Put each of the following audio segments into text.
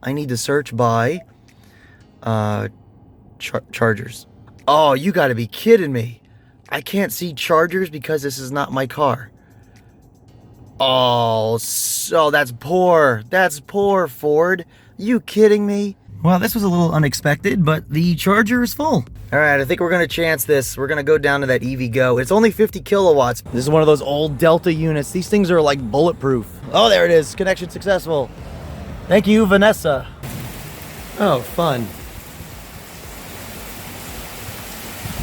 I need to search by chargers. Oh, you gotta be kidding me. I can't see chargers because this is not my car. Oh, so that's poor. That's poor, Ford. You kidding me? Well, this was a little unexpected, but the charger is full. All right, I think we're gonna chance this. We're gonna go down to that EVgo. It's only 50 kilowatts. This is one of those old Delta units. These things are like bulletproof. Oh, there it is. Connection successful. Thank you, Vanessa. Oh, fun.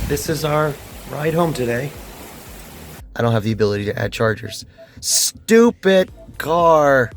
This is our ride home today. I don't have the ability to add chargers. Stupid car.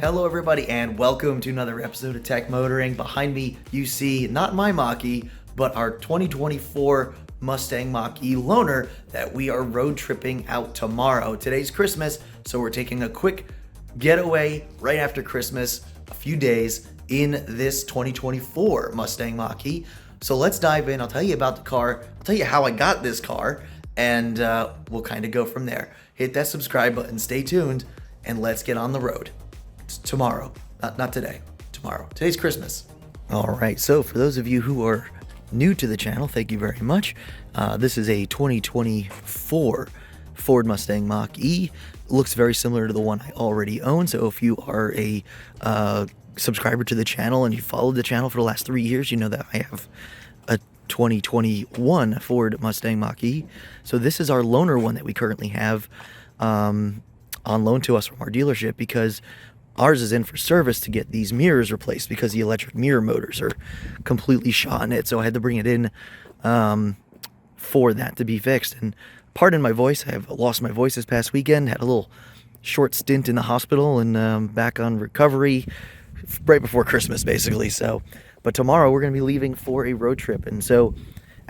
Hello everybody and welcome to another episode of Tech Motoring. Behind me you see not my Mach-E, but our 2024 Mustang Mach-E loaner that we are road tripping out tomorrow. Today's Christmas, so we're taking a quick getaway right after Christmas, a few days in this 2024 Mustang Mach-E. So let's dive in. I'll tell you about the car. I'll tell you how I got this car, and we'll kind of go from there. Hit that subscribe button, stay tuned, and let's get on the road. It's tomorrow, not today, tomorrow. Today's Christmas. All right, so for those of you who are new to the channel, thank you very much. This is a 2024 Ford Mustang Mach-E. Looks very similar to the one I already own. So if you are a subscriber to the channel and you followed the channel for the last 3 years, you know that I have a 2021 Ford Mustang Mach-E. So this is our loaner one that we currently have on loan to us from our dealership, because ours is in for service to get these mirrors replaced because the electric mirror motors are completely shot in it. So I had to bring it in for that to be fixed. And pardon my voice, I have lost my voice this past weekend. Had a little short stint in the hospital and back on recovery right before Christmas, basically. So, but tomorrow we're going to be leaving for a road trip. And so,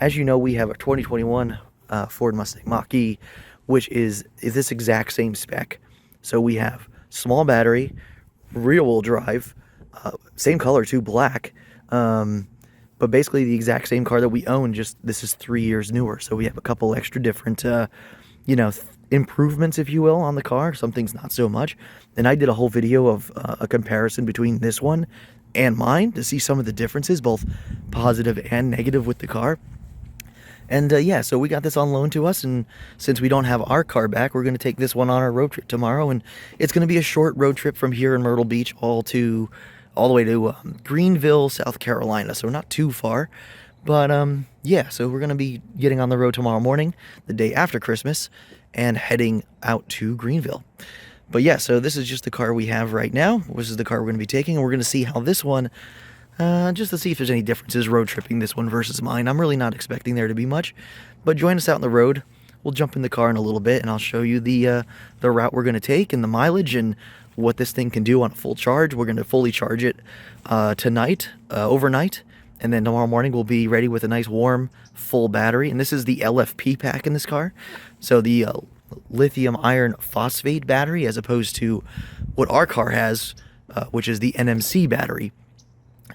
as you know, we have a 2021 Ford Mustang Mach-E, which is this exact same spec. So we have small battery, rear-wheel drive, same color too, black, but basically the exact same car that we own, just this is 3 years newer. So we have a couple extra different, improvements, if you will, on the car. Some things not so much. And I did a whole video of a comparison between this one and mine to see some of the differences, both positive and negative with the car. And yeah, so we got this on loan to us, and since we don't have our car back, we're going to take this one on our road trip tomorrow, and it's going to be a short road trip from here in Myrtle Beach all the way to Greenville, South Carolina, so not too far. But yeah, so we're going to be getting on the road tomorrow morning, the day after Christmas, and heading out to Greenville. But yeah, so this is just the car we have right now. This is the car we're going to be taking, and we're going to see how this one, just to see if there's any differences road tripping this one versus mine. I'm really not expecting there to be much, but join us out on the road. We'll jump in the car in a little bit, and I'll show you the route we're going to take and the mileage and what this thing can do on a full charge. We're going to fully charge it tonight, overnight, and then tomorrow morning we'll be ready with a nice warm full battery. And this is the LFP pack in this car, so the lithium iron phosphate battery, as opposed to what our car has, which is the NMC battery.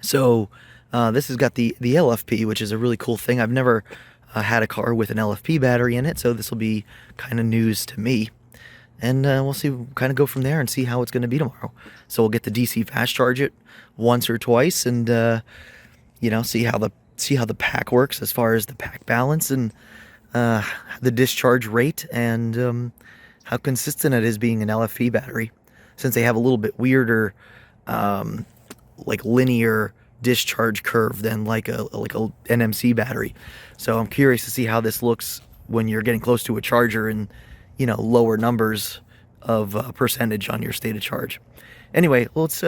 So this has got the LFP, which is a really cool thing. I've never had a car with an LFP battery in it, so this will be kind of news to me. And we'll see, kind of go from there and see how it's going to be tomorrow. So we'll get the DC fast charge it once or twice, and see how the pack works as far as the pack balance and the discharge rate, and how consistent it is being an LFP battery, since they have a little bit weirder like linear discharge curve than like a NMC battery. So I'm curious to see how this looks when you're getting close to a charger and lower numbers of percentage on your state of charge. Anyway, let's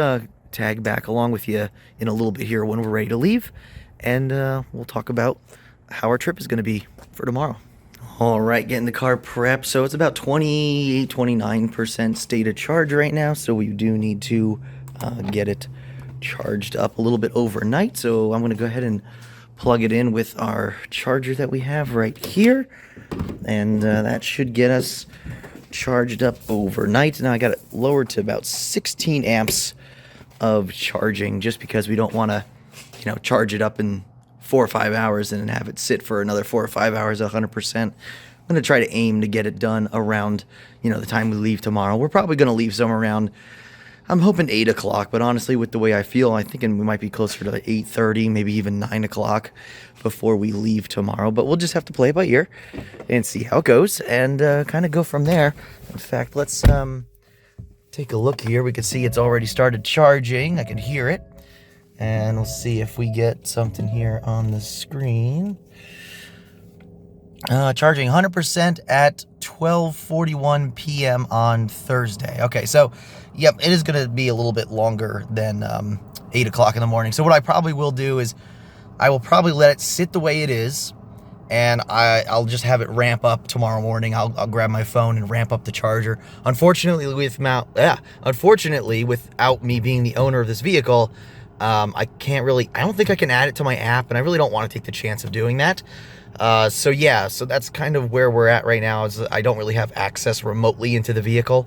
tag back along with you in a little bit here when we're ready to leave, and we'll talk about how our trip is going to be for tomorrow. All right, getting the car prepped. So it's about 29% state of charge right now, so we do need to get it charged up a little bit overnight. So I'm going to go ahead and plug it in with our charger that we have right here, and that should get us charged up overnight. Now I got it lowered to about 16 amps of charging, just because we don't want to charge it up in 4 or 5 hours and then have it sit for another 4 or 5 hours at 100%. I'm going to try to aim to get it done around, the time we leave tomorrow. We're probably going to leave somewhere around, I'm hoping 8 o'clock, but honestly, with the way I feel, I'm thinking we might be closer to 8:30, maybe even 9 o'clock before we leave tomorrow. But we'll just have to play it by ear and see how it goes and kind of go from there. In fact, let's take a look here. We can see it's already started charging. I can hear it. And we'll see if we get something here on the screen. Charging 100% at 12:41 p.m. on Thursday. Okay, so, yep, it is going to be a little bit longer than 8 o'clock in the morning. So what I probably will do is I will probably let it sit the way it is, and I'll just have it ramp up tomorrow morning. I'll grab my phone and ramp up the charger. Unfortunately, without me being the owner of this vehicle, I don't think I can add it to my app, and I really don't want to take the chance of doing that. So that's kind of where we're at right now, is I don't really have access remotely into the vehicle.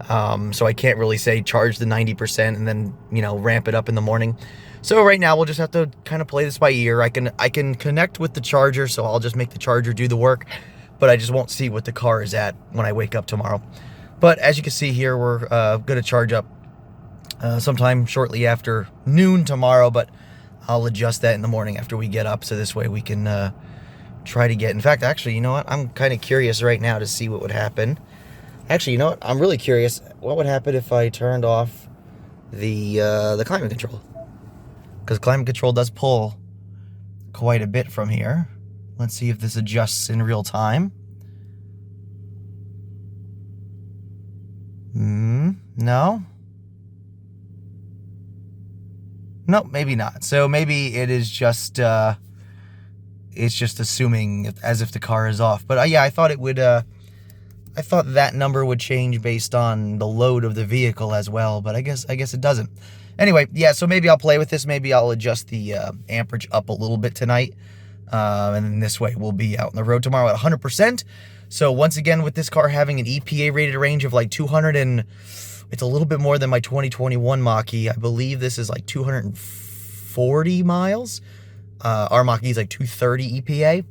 So I can't really say charge the 90% and then, ramp it up in the morning. So right now we'll just have to kind of play this by ear. I can connect with the charger, so I'll just make the charger do the work, but I just won't see what the car is at when I wake up tomorrow. But as you can see here, we're going to charge up sometime shortly after noon tomorrow, but I'll adjust that in the morning after we get up, so this way we can try to get... In fact, actually, you know what? I'm kind of curious right now to see what would happen. Actually, you know what? I'm really curious. What would happen if I turned off the climate control? Because climate control does pull quite a bit from here. Let's see if this adjusts in real time. No? Nope, maybe not. So maybe it is just... it's just assuming as if the car is off. But yeah, I thought it would... I thought that number would change based on the load of the vehicle as well, but I guess it doesn't. Anyway, yeah, so maybe I'll play with this. Maybe I'll adjust the amperage up a little bit tonight. And then this way we'll be out on the road tomorrow at 100%. So once again, with this car having an EPA rated range of like 200 and... It's a little bit more than my 2021 Mach-E. I believe this is like 240 miles. Our Mach-E is like 230 EPA.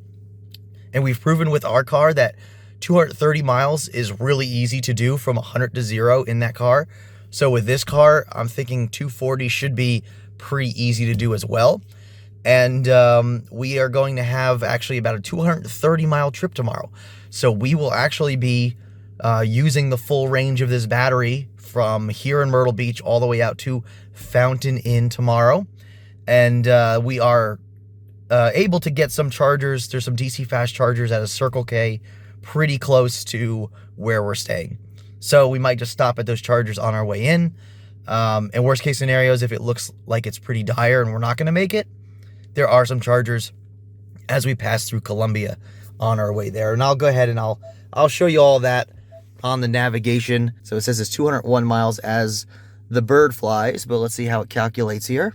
And we've proven with our car that 230 miles is really easy to do from 100 to 0 in that car. So with this car, I'm thinking 240 should be pretty easy to do as well. And we are going to have actually about a 230 mile trip tomorrow. So we will actually be using the full range of this battery from here in Myrtle Beach all the way out to Fountain Inn tomorrow. And we are able to get some chargers. There's some DC fast chargers at a Circle K pretty close to where we're staying. So we might just stop at those chargers on our way in. And worst case scenarios, if it looks like it's pretty dire and we're not going to make it, there are some chargers as we pass through Columbia on our way there. And I'll go ahead and I'll show you all that on the navigation. So it says it's 201 miles as the bird flies, but let's see how it calculates here.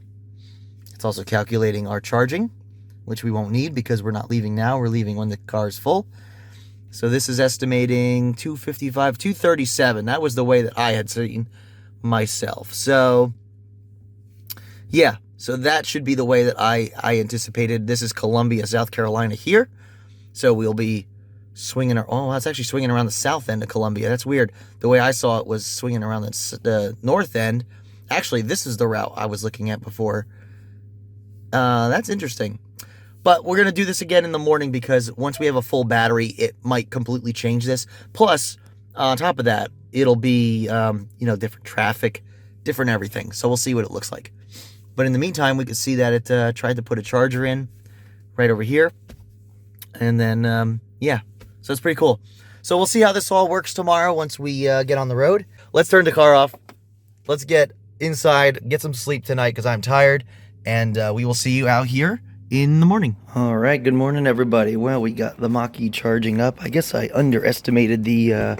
It's also calculating our charging, which we won't need because we're not leaving now. We're leaving when the car is full. So this is estimating 255, 237. That was the way that I had seen myself. So yeah, so that should be the way that I anticipated. This is Columbia, South Carolina here. So we'll be swinging, it's actually swinging around the south end of Columbia. That's weird. The way I saw it was swinging around the north end. Actually, this is the route I was looking at before. That's interesting. But we're going to do this again in the morning because once we have a full battery, it might completely change this. Plus, on top of that, it'll be, different traffic, different everything. So we'll see what it looks like. But in the meantime, we could see that it tried to put a charger in right over here. And then, yeah, so it's pretty cool. So we'll see how this all works tomorrow once we get on the road. Let's turn the car off. Let's get inside, get some sleep tonight because I'm tired. And we will see you out here in the morning. All right, good morning, everybody. Well, we got the Mach-E charging up. I guess I underestimated the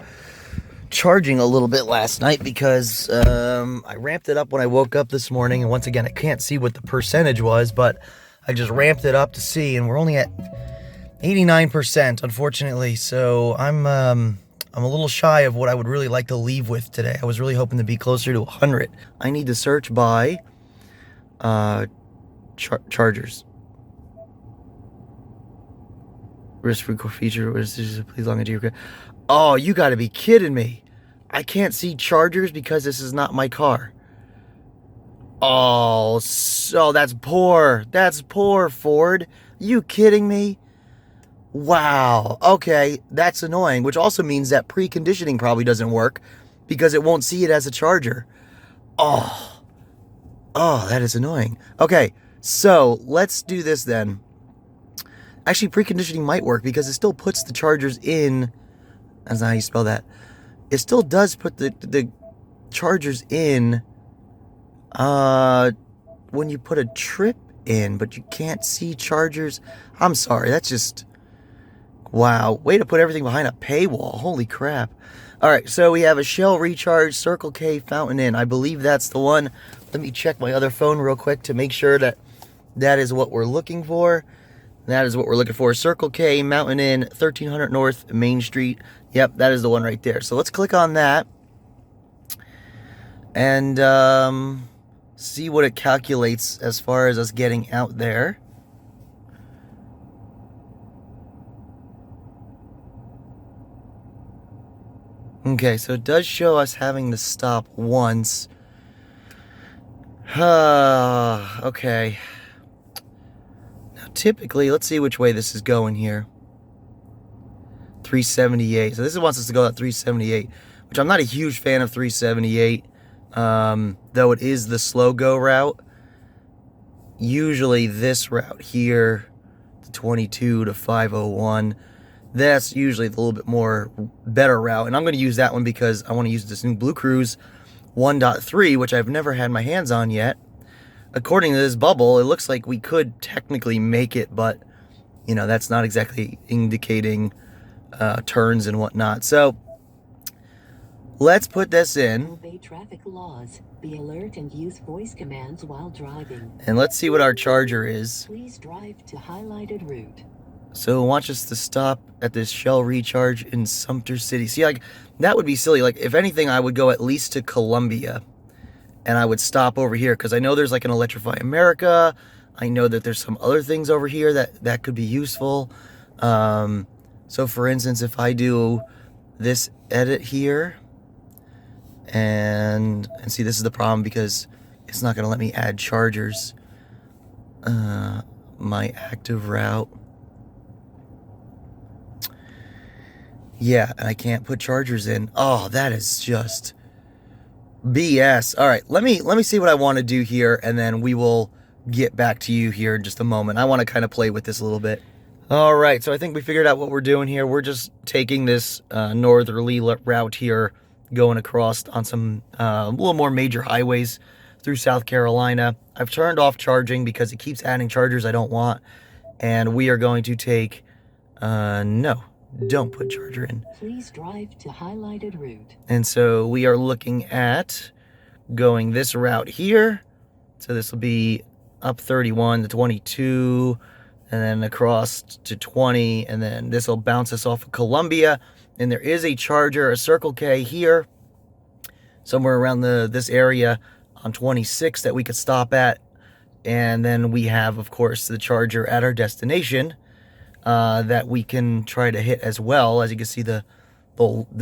charging a little bit last night because I ramped it up when I woke up this morning. And once again, I can't see what the percentage was, but I just ramped it up to see, and we're only at 89%, unfortunately. So I'm a little shy of what I would really like to leave with today. I was really hoping to be closer to 100. I need to search by chargers. Risk-free core feature. Please log into your... Oh, you got to be kidding me. I can't see chargers because this is not my car. Oh, so that's poor. That's poor, Ford. You kidding me? Wow. Okay, that's annoying, which also means that preconditioning probably doesn't work because it won't see it as a charger. Oh. Oh, that is annoying. Okay, so let's do this then. Actually, preconditioning might work because it still puts the chargers in. That's not how you spell that. It still does put the chargers in when you put a trip in, but you can't see chargers. I'm sorry, that's just... Wow, way to put everything behind a paywall. Holy crap. Alright, so we have a Shell Recharge, Circle K, Fountain Inn. I believe that's the one. Let me check my other phone real quick to make sure that that is what we're looking for. That is what we're looking for. Circle K, Mountain Inn, 1300 North Main Street. Yep, that is the one right there. So let's click on that. And see what it calculates as far as us getting out there. Okay, so it does show us having to stop once. Okay. Now, typically, let's see which way this is going here. 378. So this wants us to go at 378, which I'm not a huge fan of 378, though it is the slow go route. Usually this route here, the 22 to 501, that's usually the little bit more better route, and I'm going to use that one because I want to use this new BlueCruise 1.3, which I've never had my hands on yet. According to this bubble, it looks like we could technically make it, but you know, that's not exactly indicating turns and whatnot. So let's put this in. Obey traffic laws. Be alert and use voice commands while driving. And let's see what our charger is. Please drive to highlighted route. So it wants us to stop at this Shell Recharge in Sumter City. See, like, that would be silly. Like, if anything, I would go at least to Columbia. And I would stop over here. Because I know there's, like, an Electrify America. I know that there's some other things over here that could be useful. So, for instance, if I do this edit here. And see, this is the problem because it's not going to let me add chargers. My active route. Yeah, and I can't put chargers in. Oh, that is just BS. All right, let me see what I want to do here, and then we will get back to you here in just a moment. I want to kind of play with this a little bit. All right, so I think we figured out what we're doing here. We're just taking this northerly route here, going across on some a little more major highways through South Carolina. I've turned off charging because it keeps adding chargers I don't want, and we are going to take no. Don't put charger in. Please drive to highlighted route. And so we are looking at going this route here. So this will be up 31 to 22, and then across to 20, and then this will bounce us off of Columbia. And there is a charger, a Circle K here, somewhere around this area on 26 that we could stop at. And then we have, of course, the charger at our destination. That we can try to hit as well. As you can see, the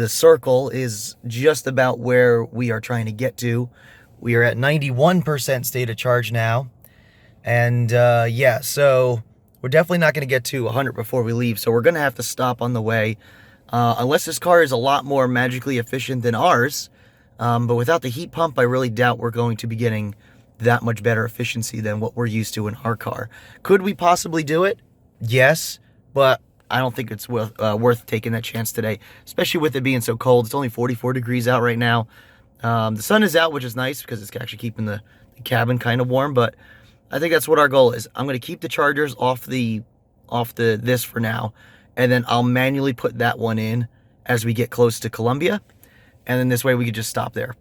circle is just about where we are trying to get to. We are at 91% state of charge now. And yeah, so we're definitely not going to get to 100 before we leave. So we're going to have to stop on the way. Unless this car is a lot more magically efficient than ours. But without the heat pump, I really doubt we're going to be getting that much better efficiency than what we're used to in our car. Could we possibly do it? Yes. But I don't think it's worth taking that chance today, especially with it being so cold. It's only 44 degrees out right now. The sun is out, which is nice because it's actually keeping the cabin kind of warm. But I think that's what our goal is. I'm going to keep the chargers off this for now, and then I'll manually put that one in as we get close to Columbia, and then this way we could just stop there,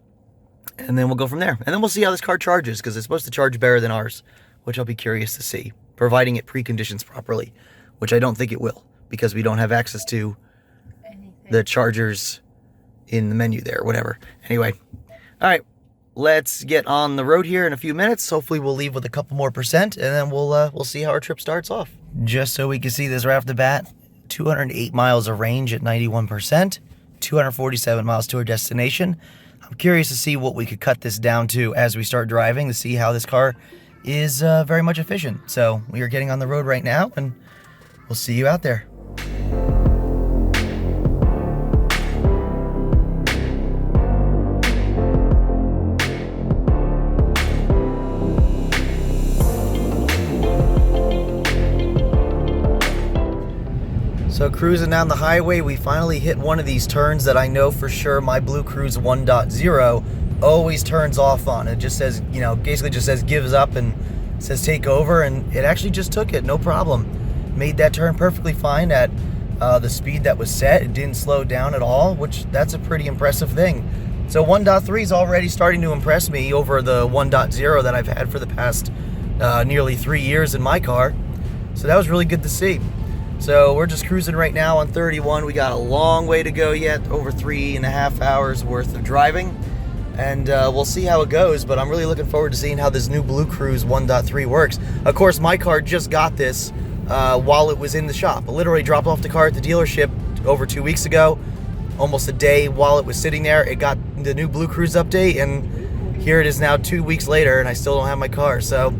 and then we'll go from there. And then we'll see how this car charges because it's supposed to charge better than ours, which I'll be curious to see, providing it preconditions properly. Which I don't think it will, because we don't have access to the chargers in the menu there, whatever. Anyway, all right, let's get on the road here in a few minutes. Hopefully we'll leave with a couple more percent, and then we'll see how our trip starts off. Just so we can see this right off the bat, 208 miles of range at 91%, 247 miles to our destination. I'm curious to see what we could cut this down to as we start driving to see how this car is very much efficient. So we are getting on the road right now, and we'll see you out there. So cruising down the highway, we finally hit one of these turns that I know for sure my BlueCruise 1.0 always turns off on. It just says, you know, basically just says gives up and says take over, and it actually just took it, no problem. Made that turn perfectly fine at the speed that was set. It didn't slow down at all, which that's a pretty impressive thing. So 1.3 is already starting to impress me over the 1.0 that I've had for the past nearly 3 years in my car. So that was really good to see. So we're just cruising right now on 31. We got a long way to go yet, over 3.5 hours worth of driving. And we'll see how it goes, but I'm really looking forward to seeing how this new BlueCruise 1.3 works. Of course, my car just got this while it was in the shop. I literally dropped off the car at the dealership over 2 weeks ago, almost a day while it was sitting there. It got the new BlueCruise update, and here it is now 2 weeks later, and I still don't have my car. So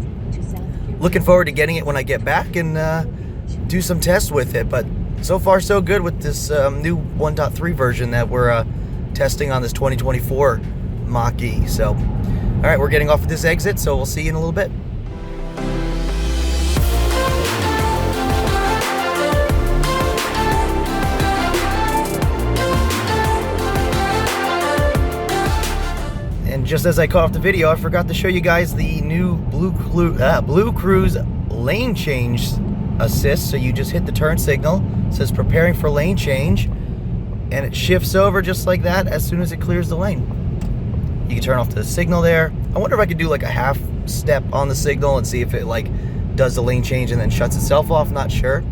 looking forward to getting it when I get back and do some tests with it. But so far so good with this new 1.3 version that we're testing on this 2024 Mach-E. So all right, we're getting off at this exit, so we'll see you in a little bit. And just as I cut off the video, I forgot to show you guys the new BlueCruise lane change assist. So you just hit the turn signal, it says preparing for lane change, and it shifts over just like that as soon as it clears the lane. You can turn off the signal there. I wonder if I could do like a half step on the signal and see if it like does the lane change and then shuts itself off. Not sure,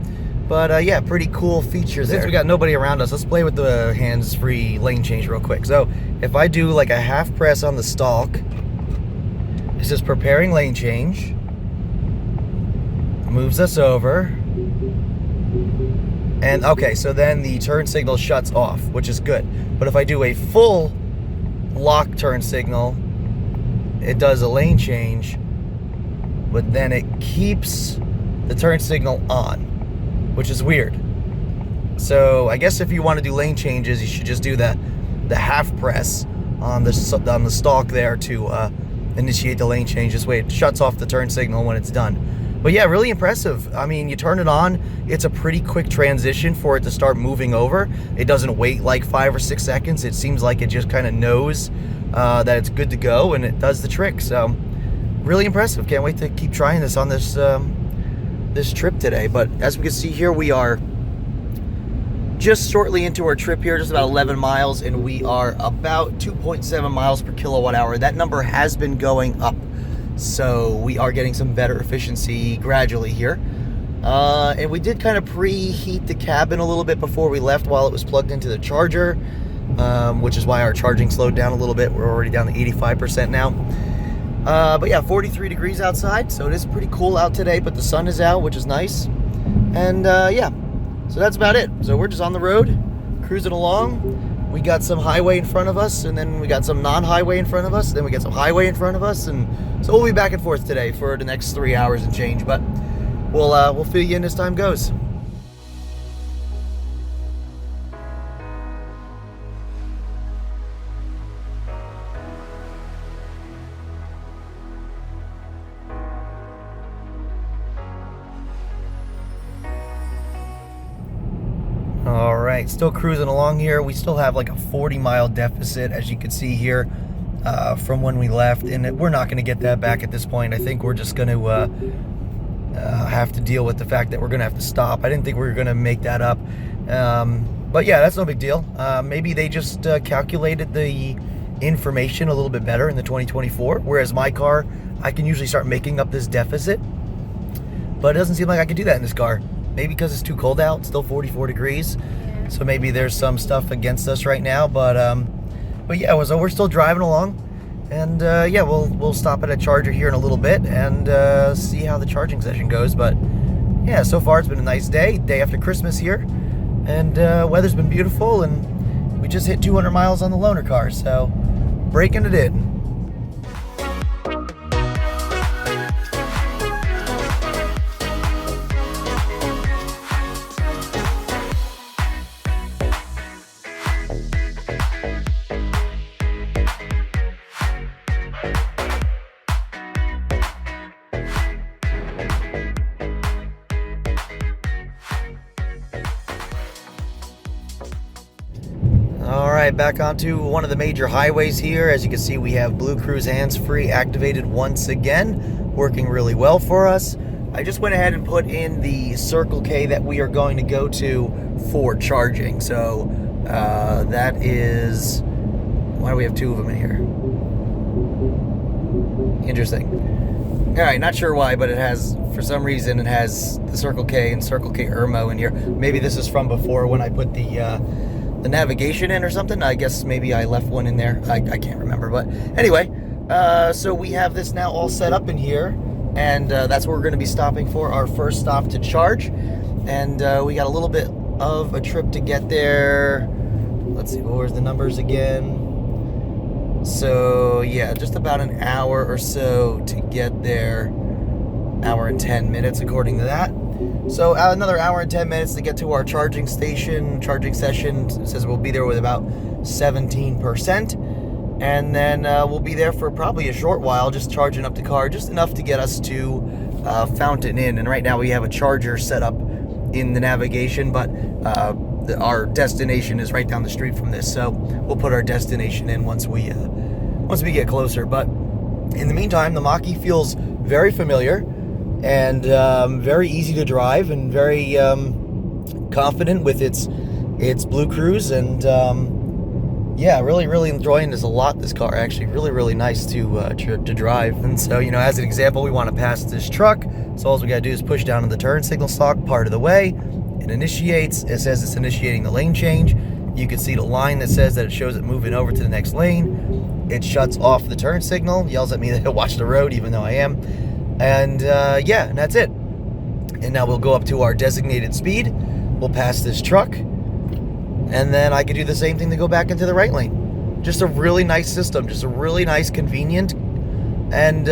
but yeah, pretty cool features there. Since we got nobody around us, let's play with the hands-free lane change real quick. So if I do like a half press on the stalk, it says preparing lane change, moves us over, and okay, so then the turn signal shuts off, which is good. But if I do a full lock turn signal, it does a lane change, but then it keeps the turn signal on, which is weird. So I guess if you want to do lane changes, you should just do the half press on the stalk there to initiate the lane change. This way it shuts off the turn signal when it's done. But yeah, really impressive. I mean, you turn it on, it's a pretty quick transition for it to start moving over. It doesn't wait like 5 or 6 seconds. It seems like it just kind of knows that it's good to go, and it does the trick. So really impressive. Can't wait to keep trying this on this this trip today. But as we can see here, we are just shortly into our trip here, just about 11 miles, and we are about 2.7 miles per kilowatt hour. That number has been going up. So we are getting some better efficiency gradually here. And we did kind of preheat the cabin a little bit before we left while it was plugged into the charger, which is why our charging slowed down a little bit. We're already down to 85% now. But yeah, 43 degrees outside, so it is pretty cool out today, but the sun is out, which is nice. And yeah, so that's about it. So we're just on the road, cruising along. We got some highway in front of us, and then we got some non-highway in front of us, then we got some highway in front of us, and so we'll be back and forth today for the next 3 hours and change, but we'll fill you in as time goes. All right, still cruising along here. We still have like a 40-mile deficit, as you can see here, from when we left, and we're not going to get that back at this point. I think we're just going to have to deal with the fact that we're going to have to stop. I didn't think we were going to make that up, but yeah, that's no big deal. Maybe they just calculated the information a little bit better in the 2024, whereas my car, I can usually start making up this deficit, but it doesn't seem like I can do that in this car. Maybe because it's too cold out. It's still 44 degrees, so maybe there's some stuff against us right now. But yeah, so we're still driving along, And yeah, we'll stop at a charger here in a little bit and see how the charging session goes. But yeah, so far it's been a nice day after Christmas here, and weather's been beautiful, and we just hit 200 miles on the loaner car, so breaking it in. Alright, back onto one of the major highways here. As you can see, we have BlueCruise hands-free activated once again, working really well for us. I just went ahead and put in the Circle K that we are going to go to for charging. So that is... why do we have two of them in here? Interesting. Alright, not sure why, but it has, for some reason, it has the Circle K and Circle K Irmo in here. Maybe this is from before when I put the navigation in or something. I guess maybe I left one in there. I can't remember. But anyway, so we have this now all set up in here. And that's where we're going to be stopping for our first stop to charge. And we got a little bit of a trip to get there. Let's see, what was the numbers again? So yeah, just about an hour or so to get there. Hour and 10 minutes according to that. So another hour and 10 minutes to get to our charging station. Charging session says we'll be there with about 17%. And then we'll be there for probably a short while, just charging up the car, just enough to get us to Fountain Inn. And right now we have a charger set up in the navigation, but our destination is right down the street from this. So we'll put our destination in once we get closer. But in the meantime, the Mach-E feels very familiar and very easy to drive, and very confident with its BlueCruise, and yeah, really enjoying this a lot. This car actually really nice to drive. And so, you know, as an example, we want to pass this truck, so all we got to do is push down on the turn signal stalk part of the way. It initiates. It says it's initiating the lane change. You can see the line that says that it shows it moving over to the next lane. It shuts off the turn signal, yells at me to watch the road, even though I am. And yeah, and that's it. And now we'll go up to our designated speed. We'll pass this truck, and then I could do the same thing to go back into the right lane. Just a really nice system, just a really nice, convenient, and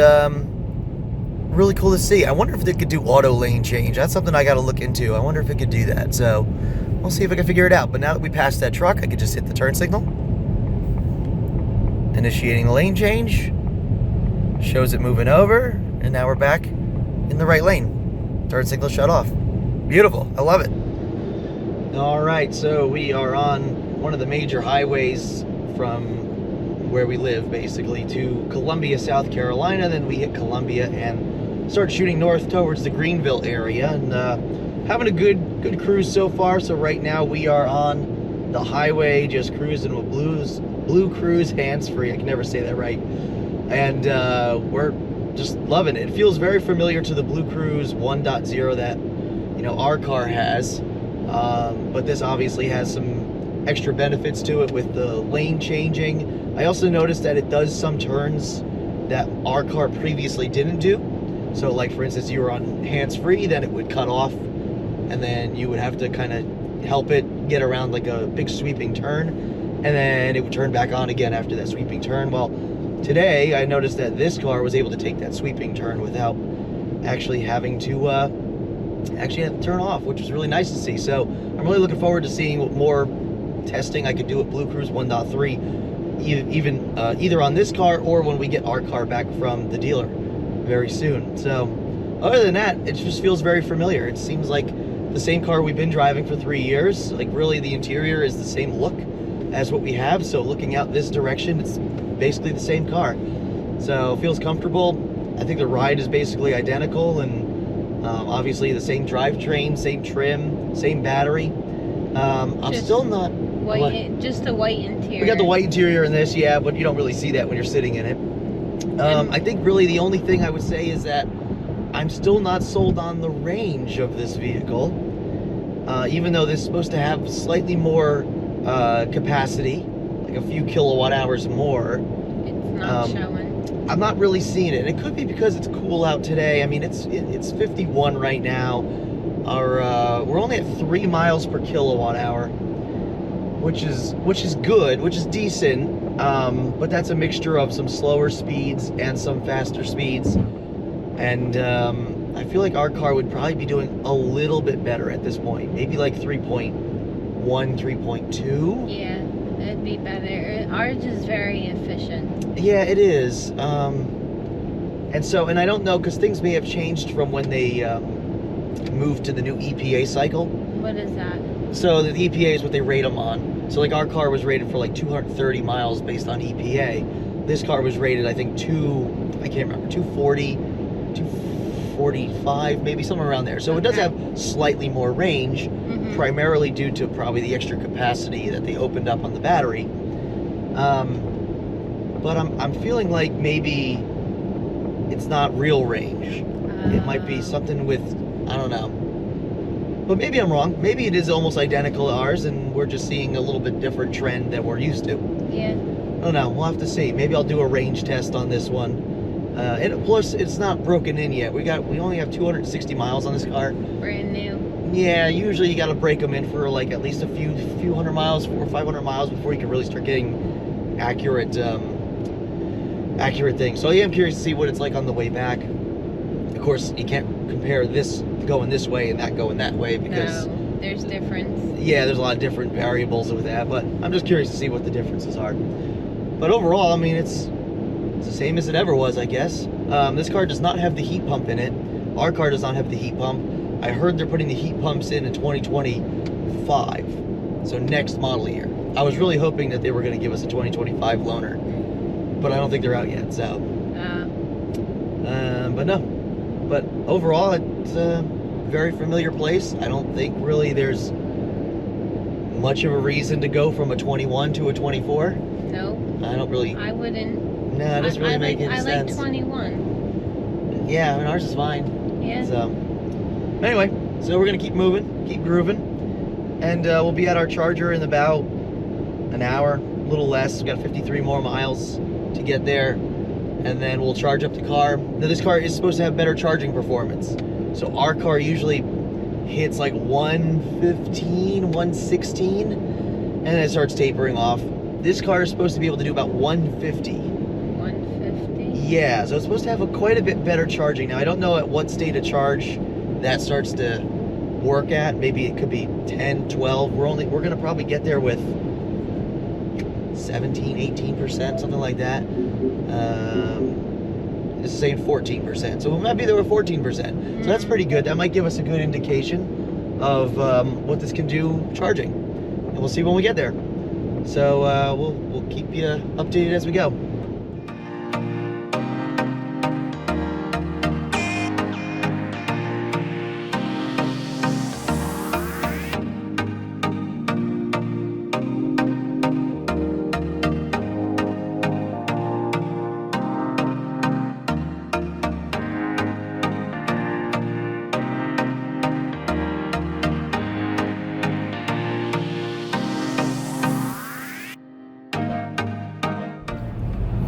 really cool to see. I wonder if they could do auto lane change. That's something I got to look into. I wonder if it could do that. So we'll see if I can figure it out. But now that we passed that truck, I could just hit the turn signal. Initiating the lane change. Shows it moving over. And now we're back in the right lane. Turn signal shut off. Beautiful. I love it. All right, so we are on one of the major highways from where we live, basically, to Columbia, South Carolina. Then we hit Columbia and start shooting north towards the Greenville area, and having a good cruise so far. So right now we are on the highway, just cruising with BlueCruise hands-free. I can never say that right. And we're just loving it. It feels very familiar to the BlueCruise 1.0 that, you know, our car has, but this obviously has some extra benefits to it with the lane changing. I also noticed that it does some turns that our car previously didn't do. So like, for instance, you were on hands-free, then it would cut off, and then you would have to kind of help it get around like a big sweeping turn, and then it would turn back on again after that sweeping turn. Well, today, I noticed that this car was able to take that sweeping turn without actually having to turn off, which was really nice to see. So I'm really looking forward to seeing what more testing I could do with BlueCruise 1.3, even either on this car or when we get our car back from the dealer very soon. So other than that, it just feels very familiar. It seems like the same car we've been driving for 3 years. Like, really, the interior is the same look as what we have. So looking out this direction, it's basically the same car. So it feels comfortable. I think the ride is basically identical, and obviously the same drivetrain, same trim, same battery. I'm still not white, just a white interior. We got the white interior in this, yeah, but you don't really see that when you're sitting in it. I think really the only thing I would say is that I'm still not sold on the range of this vehicle, even though this is supposed to have slightly more capacity, like a few kilowatt hours more. It's not showing. I'm not really seeing it. It could be because it's cool out today. I mean, it's 51 right now. We're only at 3 miles per kilowatt hour, which is good, which is decent. But that's a mixture of some slower speeds and some faster speeds. And I feel like our car would probably be doing a little bit better at this point. Maybe like 3.1, 3.2. Yeah, it'd be better. Ours is very efficient. Yeah, it is. And I don't know, because things may have changed from when they moved to the new EPA cycle. What is that? So the EPA is what they rate them on. So like our car was rated for like 230 miles based on EPA. This car was rated, I think, 240, 245, maybe somewhere around there. So it does have slightly more range, primarily due to probably the extra capacity that they opened up on the battery. But I'm feeling like maybe it's not real range. It might be something with, I don't know. But maybe I'm wrong. Maybe it is almost identical to ours and we're just seeing a little bit different trend than we're used to. Yeah. I don't know. We'll have to see. Maybe I'll do a range test on this one. And plus, it's not broken in yet. We only have 260 miles on this car. Brand new. Yeah, usually you got to break them in for like at least a few hundred miles, 400 or 500 miles before you can really start getting accurate things. So I am curious to see what it's like on the way back. Of course, you can't compare this going this way and that going that way because there's difference. Yeah, there's a lot of different variables with that, but I'm just curious to see what the differences are. But overall, I mean, it's the same as it ever was, I guess. This car does not have the heat pump in it. Our car does not have the heat pump. I heard they're putting the heat pumps in 2025, so next model year. I was really hoping that they were going to give us a 2025 loaner, but I don't think they're out yet. So, but no. But overall, it's a very familiar place. I don't think really there's much of a reason to go from a 21 to a 24. No. I don't really. I wouldn't. No, it doesn't really make any sense. I like 21. Yeah, I mean, ours is fine. Yeah. So, anyway, so we're going to keep moving, keep grooving, and we'll be at our charger in about an hour, a little less. We've got 53 more miles to get there, and then we'll charge up the car. Now, this car is supposed to have better charging performance. So our car usually hits like 115, 116, and then it starts tapering off. This car is supposed to be able to do about 150. 150? Yeah, so it's supposed to have quite a bit better charging. Now, I don't know at what state of charge that starts to work at. Maybe it could be 10, 12. We're going to probably get there with 17, 18%, something like that. This is saying 14%. So we might be there with 14%. So that's pretty good. That might give us a good indication of what this can do charging. And we'll see when we get there. So we'll keep you updated as we go.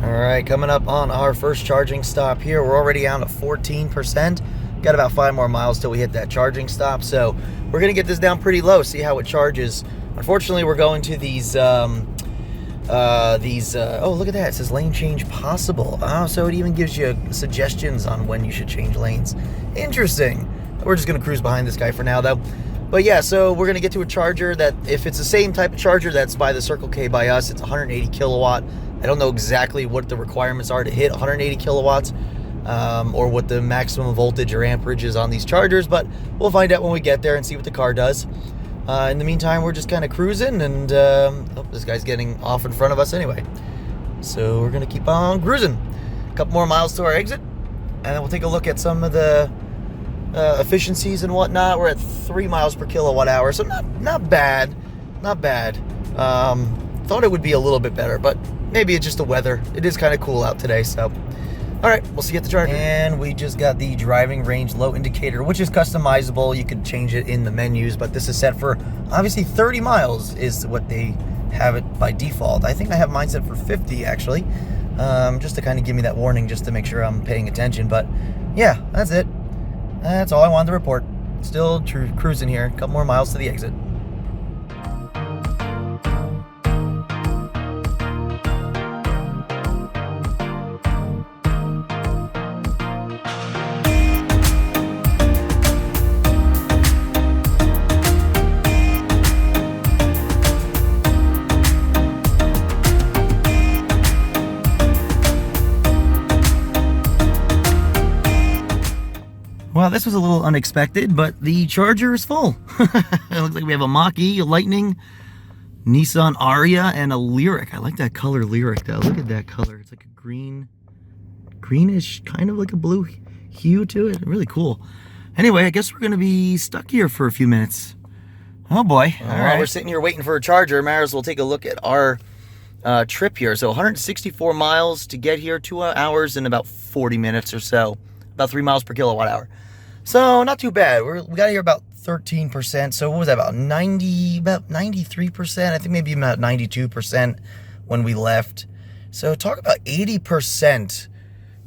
Alright, coming up on our first charging stop here. We're already down to 14%. Got about 5 more miles till we hit that charging stop. So we're going to get this down pretty low, see how it charges. Unfortunately, we're going to these, oh, look at that. It says lane change possible. Oh, so it even gives you suggestions on when you should change lanes. Interesting. We're just going to cruise behind this guy for now, though. But yeah, so we're going to get to a charger that, if it's the same type of charger that's by the Circle K by us, it's 180 kilowatt. I don't know exactly what the requirements are to hit 180 kilowatts or what the maximum voltage or amperage is on these chargers, but we'll find out when we get there and see what the car does. In the meantime, we're just kind of cruising, and oh, this guy's getting off in front of us anyway. So we're going to keep on cruising. A couple more miles to our exit, and then we'll take a look at some of the efficiencies and whatnot. We're at 3 miles per kilowatt hour, so not bad. Not bad. Thought it would be a little bit better, but maybe it's just the weather. It is kind of cool out today, so. All right, we'll see you at the charger. And we just got the driving range low indicator, which is customizable. You could change it in the menus, but this is set for, obviously, 30 miles is what they have it by default. I think I have mine set for 50, actually. just to kind of give me that warning, just to make sure I'm paying attention. But yeah, that's it. That's all I wanted to report. Still cruising here, a couple more miles to the exit. Well, this was a little unexpected, but the Charger is full. It looks like we have a Mach-E, a Lightning, Nissan Ariya, and a Lyric. I like that color Lyric, though. Look at that color. It's like a greenish, kind of like a blue hue to it. Really cool. Anyway, I guess we're going to be stuck here for a few minutes. Oh, boy. All right. We're sitting here waiting for a charger. Might as well take a look at our trip here. So 164 miles to get here, 2 hours and about 40 minutes or so. About 3 miles per kilowatt hour. So not too bad. We got here about 13%. So what was that, about 93%? I think maybe about 92% when we left. So talk about 80%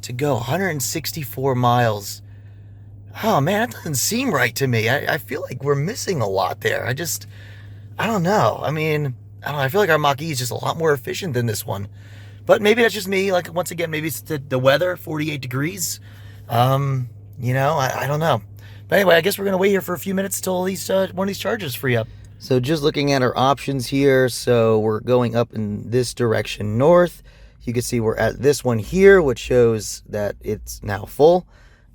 to go, 164 miles. Oh man, that doesn't seem right to me. I feel like we're missing a lot there. I don't know. I mean, I feel like our Mach-E is just a lot more efficient than this one. But maybe that's just me. Like, once again, maybe it's the weather, 48 degrees. You know, I don't know. But anyway, I guess we're going to wait here for a few minutes till one of these chargers free up. So just looking at our options here. So we're going up in this direction north. You can see we're at this one here, which shows that it's now full.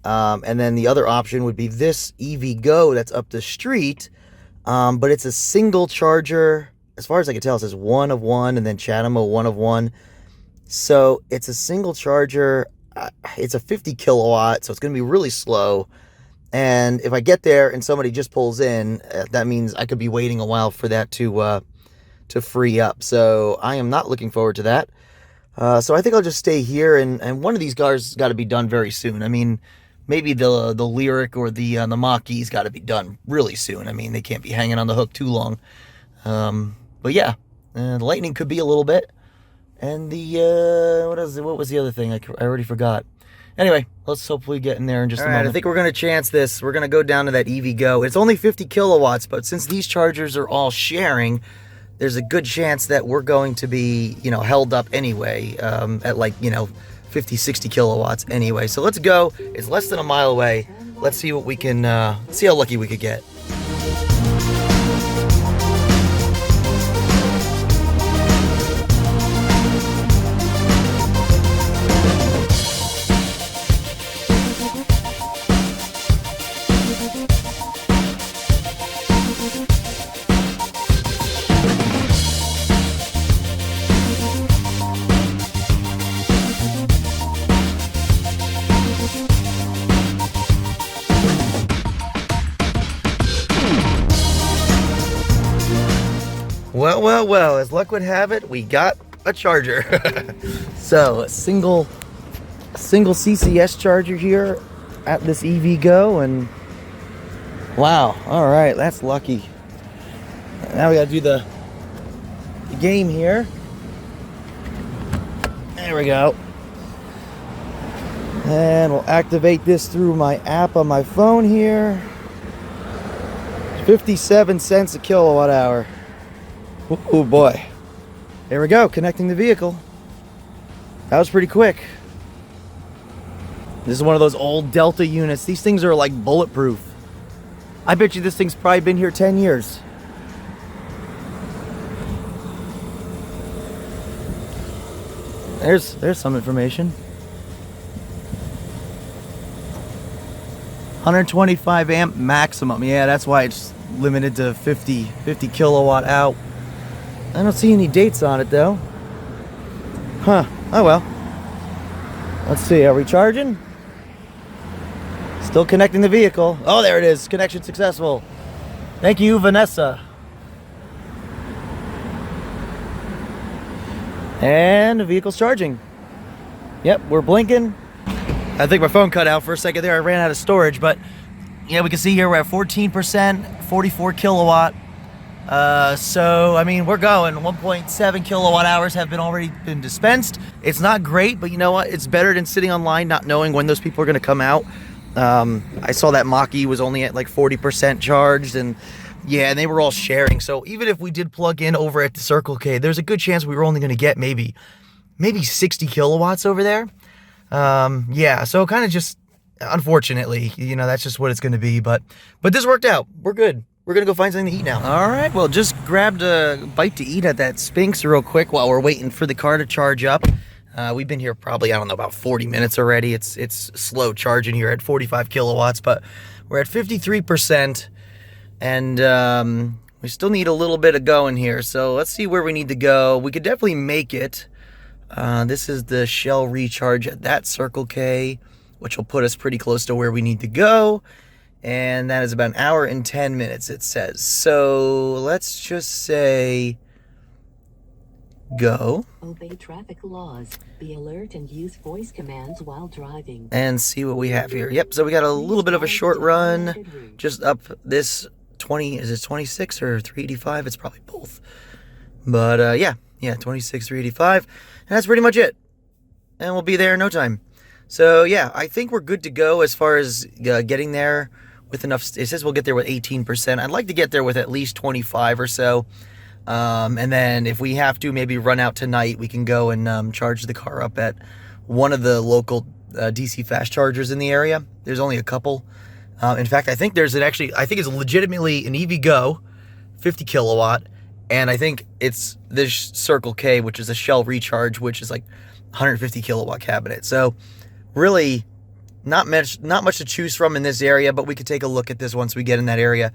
And then the other option would be this EV Go that's up the street. But it's a single charger. As far as I can tell, it says 1 of 1, and then Chatham 1 of 1. So it's a single charger. It's a 50 kilowatt, so it's going to be really slow. And if I get there and somebody just pulls in, that means I could be waiting a while for that to free up. So I am not looking forward to that. So I think I'll just stay here, and one of these cars got to be done very soon. I mean, maybe the Lyric or the Mach-E's got to be done really soon. I mean, they can't be hanging on the hook too long. But yeah, the Lightning could be a little bit. And what was the other thing? I already forgot. Anyway, let's hopefully get in there in just a moment. I think we're going to chance this. We're going to go down to that EV Go. It's only 50 kilowatts, but since these chargers are all sharing, there's a good chance that we're going to be, held up anyway, at 50, 60 kilowatts anyway. So let's go. It's less than a mile away. Let's see what we can, see how lucky we could get. Well, as luck would have it, we got a charger. So a single CCS charger here at this EV Go, and wow, all right, that's lucky. Now we gotta do the game here. There we go. And we'll activate this through my app on my phone here. 57 cents a kilowatt hour. Oh boy. There we go, connecting the vehicle. That was pretty quick. This is one of those old Delta units. These things are like bulletproof. I bet you this thing's probably been here 10 years. There's some information. 125 amp maximum. Yeah, that's why it's limited to 50 kilowatt out. I don't see any dates on it though. Huh. Oh well. Let's see. Are we charging? Still connecting the vehicle. Oh, there it is. Connection successful. Thank you, Vanessa. And the vehicle's charging. Yep, we're blinking. I think my phone cut out for a second there. I ran out of storage, but yeah, we can see here we're at 14%, 44 kilowatt. So I mean, we're going. 1.7 kilowatt hours have already been dispensed. It's not great, but you know what? It's better than sitting online not knowing when those people are going to come out. I saw that Mach-E was only at like 40% charged, and yeah, and they were all sharing. So even if we did plug in over at the Circle K, there's a good chance we were only going to get maybe 60 kilowatts over there. Yeah, so kind of just, unfortunately, you know, that's just what it's going to be. But this worked out. We're good. We're going to go find something to eat now. All right, well, just grabbed a bite to eat at that Sphinx real quick while we're waiting for the car to charge up. We've been here probably, I don't know, about 40 minutes already. It's slow charging here at 45 kilowatts, but we're at 53%, and we still need a little bit of going here. So let's see where we need to go. We could definitely make it. This is the Shell recharge at that Circle K, which will put us pretty close to where we need to go. And that is about an hour and 10 minutes, it says. So let's just say go. Obey traffic laws. Be alert and use voice commands while driving. And see what we have here. Yep, so we got a little bit of a short run. Just up this 20, is it 26 or 385? It's probably both. But yeah, 26, 385. And that's pretty much it. And we'll be there in no time. So yeah, I think we're good to go as far as getting there with enough. It says we'll get there with 18%. I'd like to get there with at least 25 or so. And then if we have to maybe run out tonight, we can go and charge the car up at one of the local DC fast chargers in the area. There's only a couple. In fact, I think there's I think it's legitimately an EVgo, 50 kilowatt. And I think it's this Circle K, which is a Shell recharge, which is like 150 kilowatt cabinet. So really not much to choose from in this area, but we could take a look at this once we get in that area.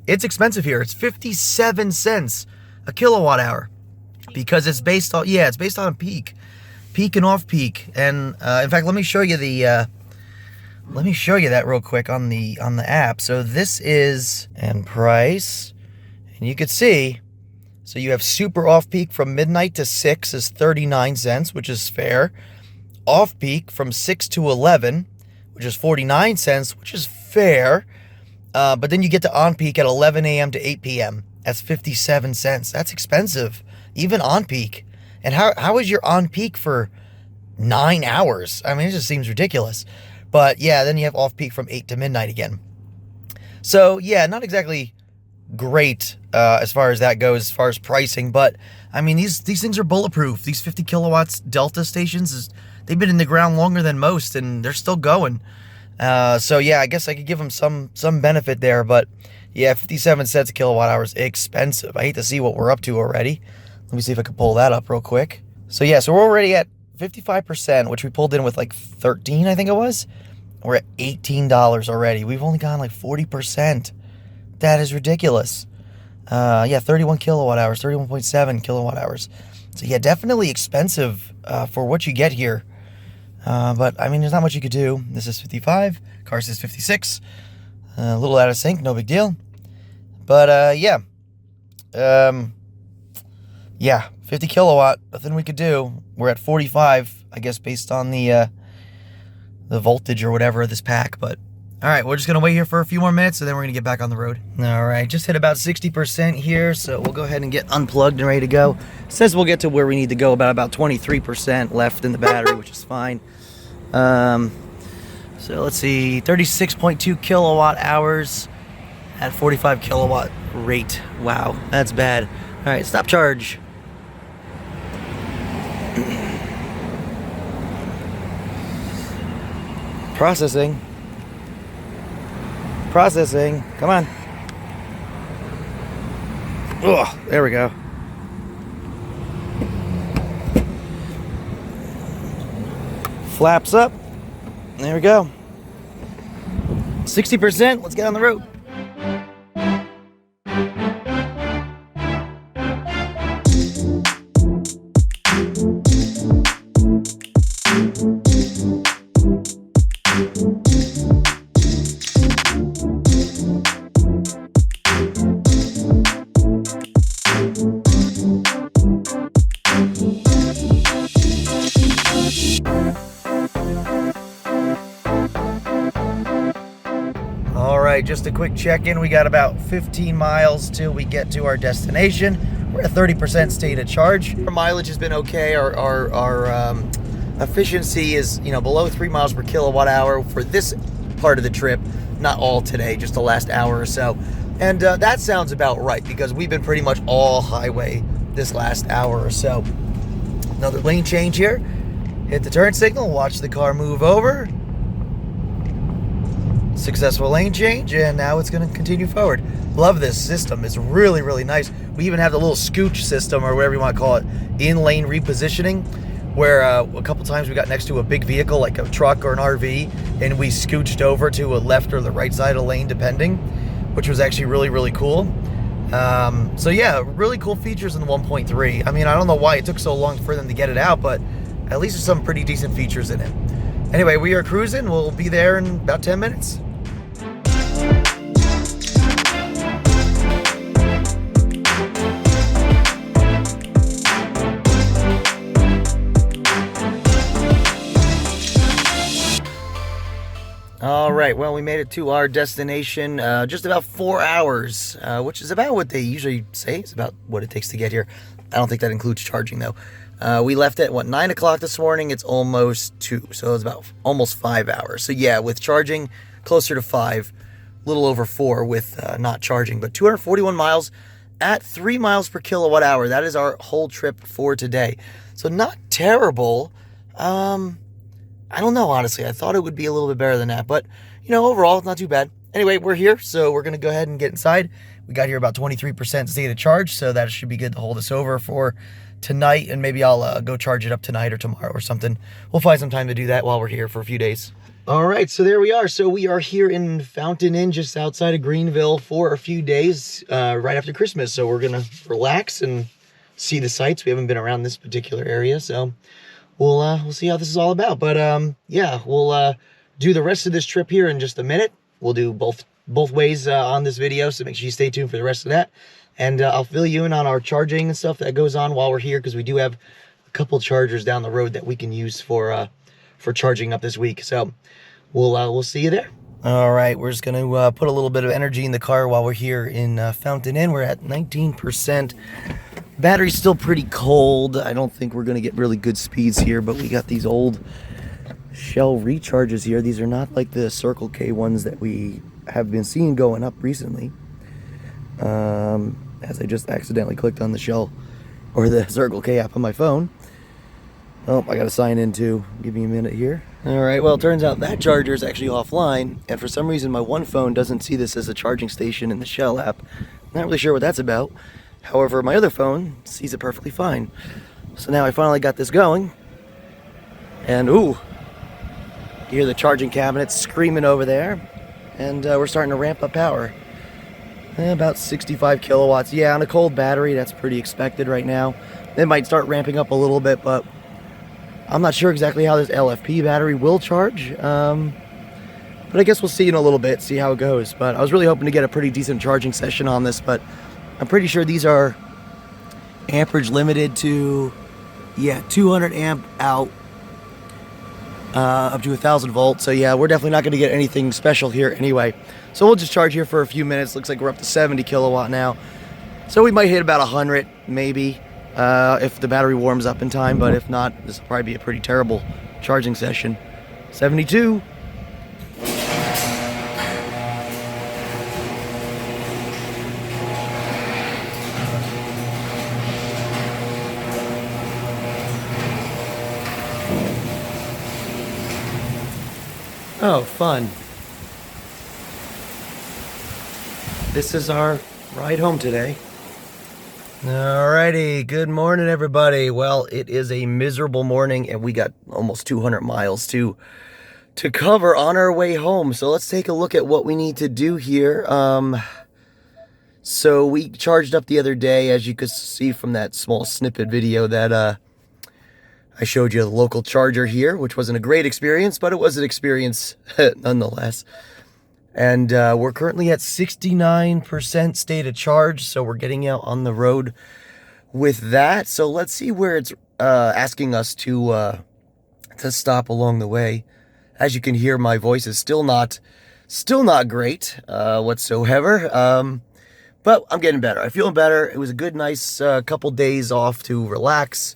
It's expensive here. It's 57 cents a kilowatt hour because it's based on, it's based on peak and off peak. And in fact, let me show you that real quick on the app. So this is, and price, and you could see, so you have super off peak from midnight to 6 is 39 cents, which is fair. Off peak from 6 to 11, which is 49 cents, which is fair. But then you get to on peak at 11 a.m. to 8 p.m. That's 57 cents. That's expensive, even on peak. And how is your on peak for 9 hours? I mean, it just seems ridiculous. But yeah, then you have off peak from 8 to midnight again. So yeah, not exactly great as far as that goes, as far as pricing. But I mean, these things are bulletproof. These 50 kilowatts Delta stations, they've been in the ground longer than most, and they're still going. So yeah, I guess I could give them some benefit there, but yeah, 57 cents a kilowatt hour is expensive. I hate to see what we're up to already. Let me see if I can pull that up real quick. So yeah, so we're already at 55%, which we pulled in with like 13, I think it was. We're at $18 already. We've only gone like 40%. That is ridiculous. Yeah, 31 kilowatt hours, 31.7 kilowatt hours. So yeah, definitely expensive for what you get here. But I mean, there's not much you could do. This is 55. Car says 56. A little out of sync, no big deal. But yeah. Yeah, 50 kilowatt, nothing we could do. We're at 45, I guess, based on the voltage or whatever of this pack. But all right, we're just gonna wait here for a few more minutes, and then we're gonna get back on the road. All right, just hit about 60% here, so we'll go ahead and get unplugged and ready to go. It says we'll get to where we need to go about 23% left in the battery, which is fine. So let's see, 36.2 kilowatt hours at 45 kilowatt rate. Wow, that's bad. All right, stop charge. Processing. Come on. Oh, there we go. Flaps up. There we go. 60%. Let's get on the road. right, just a quick check-in. We got about 15 miles till we get to our destination. We're at 30% state of charge. Our mileage has been okay. Our efficiency is, below 3 miles per kilowatt hour for this part of the trip. Not all today, just the last hour or so. And that sounds about right because we've been pretty much all highway this last hour or so. Another lane change here. Hit the turn signal, watch the car move over. Successful lane change, and now it's going to continue forward. Love this system. It's really, really nice. We even have the little scooch system, or whatever you want to call it, in lane repositioning, where a couple times we got next to a big vehicle like a truck or an RV, and we scooched over to a left or the right side of the lane depending, which was actually really, really cool. So yeah, really cool features in the 1.3. I mean, I don't know why it took so long for them to get it out, but at least there's some pretty decent features in it. Anyway, we are cruising. We'll be there in about 10 minutes. All right, well, we made it to our destination, just about 4 hours, which is about what they usually say. It's about what it takes to get here. I don't think that includes charging, though. We left at, 9 o'clock this morning. It's almost 2, so it's about almost 5 hours. So, yeah, with charging, closer to 5, a little over 4 with not charging. But 241 miles at 3 miles per kilowatt hour. That is our whole trip for today. So, not terrible. I don't know, honestly. I thought it would be a little bit better than that. But, overall, not too bad. Anyway, we're here, so we're going to go ahead and get inside. We got here about 23% state of charge, so that should be good to hold us over for tonight. And maybe I'll go charge it up tonight or tomorrow or something. We'll find some time to do that while we're here for a few days. All right, so there we are. So we are here in Fountain Inn, just outside of Greenville for a few days right after Christmas. So we're going to relax and see the sights. We haven't been around this particular area, so we'll see how this is all about. But yeah, we'll do the rest of this trip here in just a minute. We'll do both ways on this video, so make sure you stay tuned for the rest of that. And I'll fill you in on our charging and stuff that goes on while we're here, because we do have a couple chargers down the road that we can use for charging up this week. So we'll see you there. All right, we're just going to put a little bit of energy in the car while we're here in Fountain Inn. We're at 19%. Battery's still pretty cold. I don't think we're going to get really good speeds here, but we got these old Shell recharges here. These are not like the Circle K ones that we have been seeing going up recently. As I just accidentally clicked on the Shell or the Circle K app on my phone. Oh, I got to sign in too. Give me a minute here. All right, well, it turns out that charger is actually offline, and for some reason my one phone doesn't see this as a charging station in the Shell app. Not really sure what that's about. However, my other phone sees it perfectly fine. So now I finally got this going. And ooh, you hear the charging cabinet screaming over there. And we're starting to ramp up power. About 65 kilowatts. Yeah, on a cold battery, that's pretty expected right now. It might start ramping up a little bit, but I'm not sure exactly how this LFP battery will charge. But I guess we'll see in a little bit, see how it goes. But I was really hoping to get a pretty decent charging session on this, but I'm pretty sure these are amperage limited to, 200 amp out, up to 1,000 volts. So yeah, we're definitely not going to get anything special here anyway. So we'll just charge here for a few minutes. Looks like we're up to 70 kilowatt now. So we might hit about 100 maybe if the battery warms up in time. But if not, this will probably be a pretty terrible charging session. 72. Oh, fun. This is our ride home today. Alrighty, good morning everybody. Well, it is a miserable morning and we got almost 200 miles to cover on our way home. So let's take a look at what we need to do here. So we charged up the other day, as you could see from that small snippet video that I showed you the local charger here, which wasn't a great experience, but it was an experience nonetheless. And we're currently at 69% state of charge, so we're getting out on the road with that. So let's see where it's asking us to stop along the way. As you can hear, my voice is still not Still not great whatsoever, but I'm getting better. I'm feeling better. It was a good, nice couple days off to relax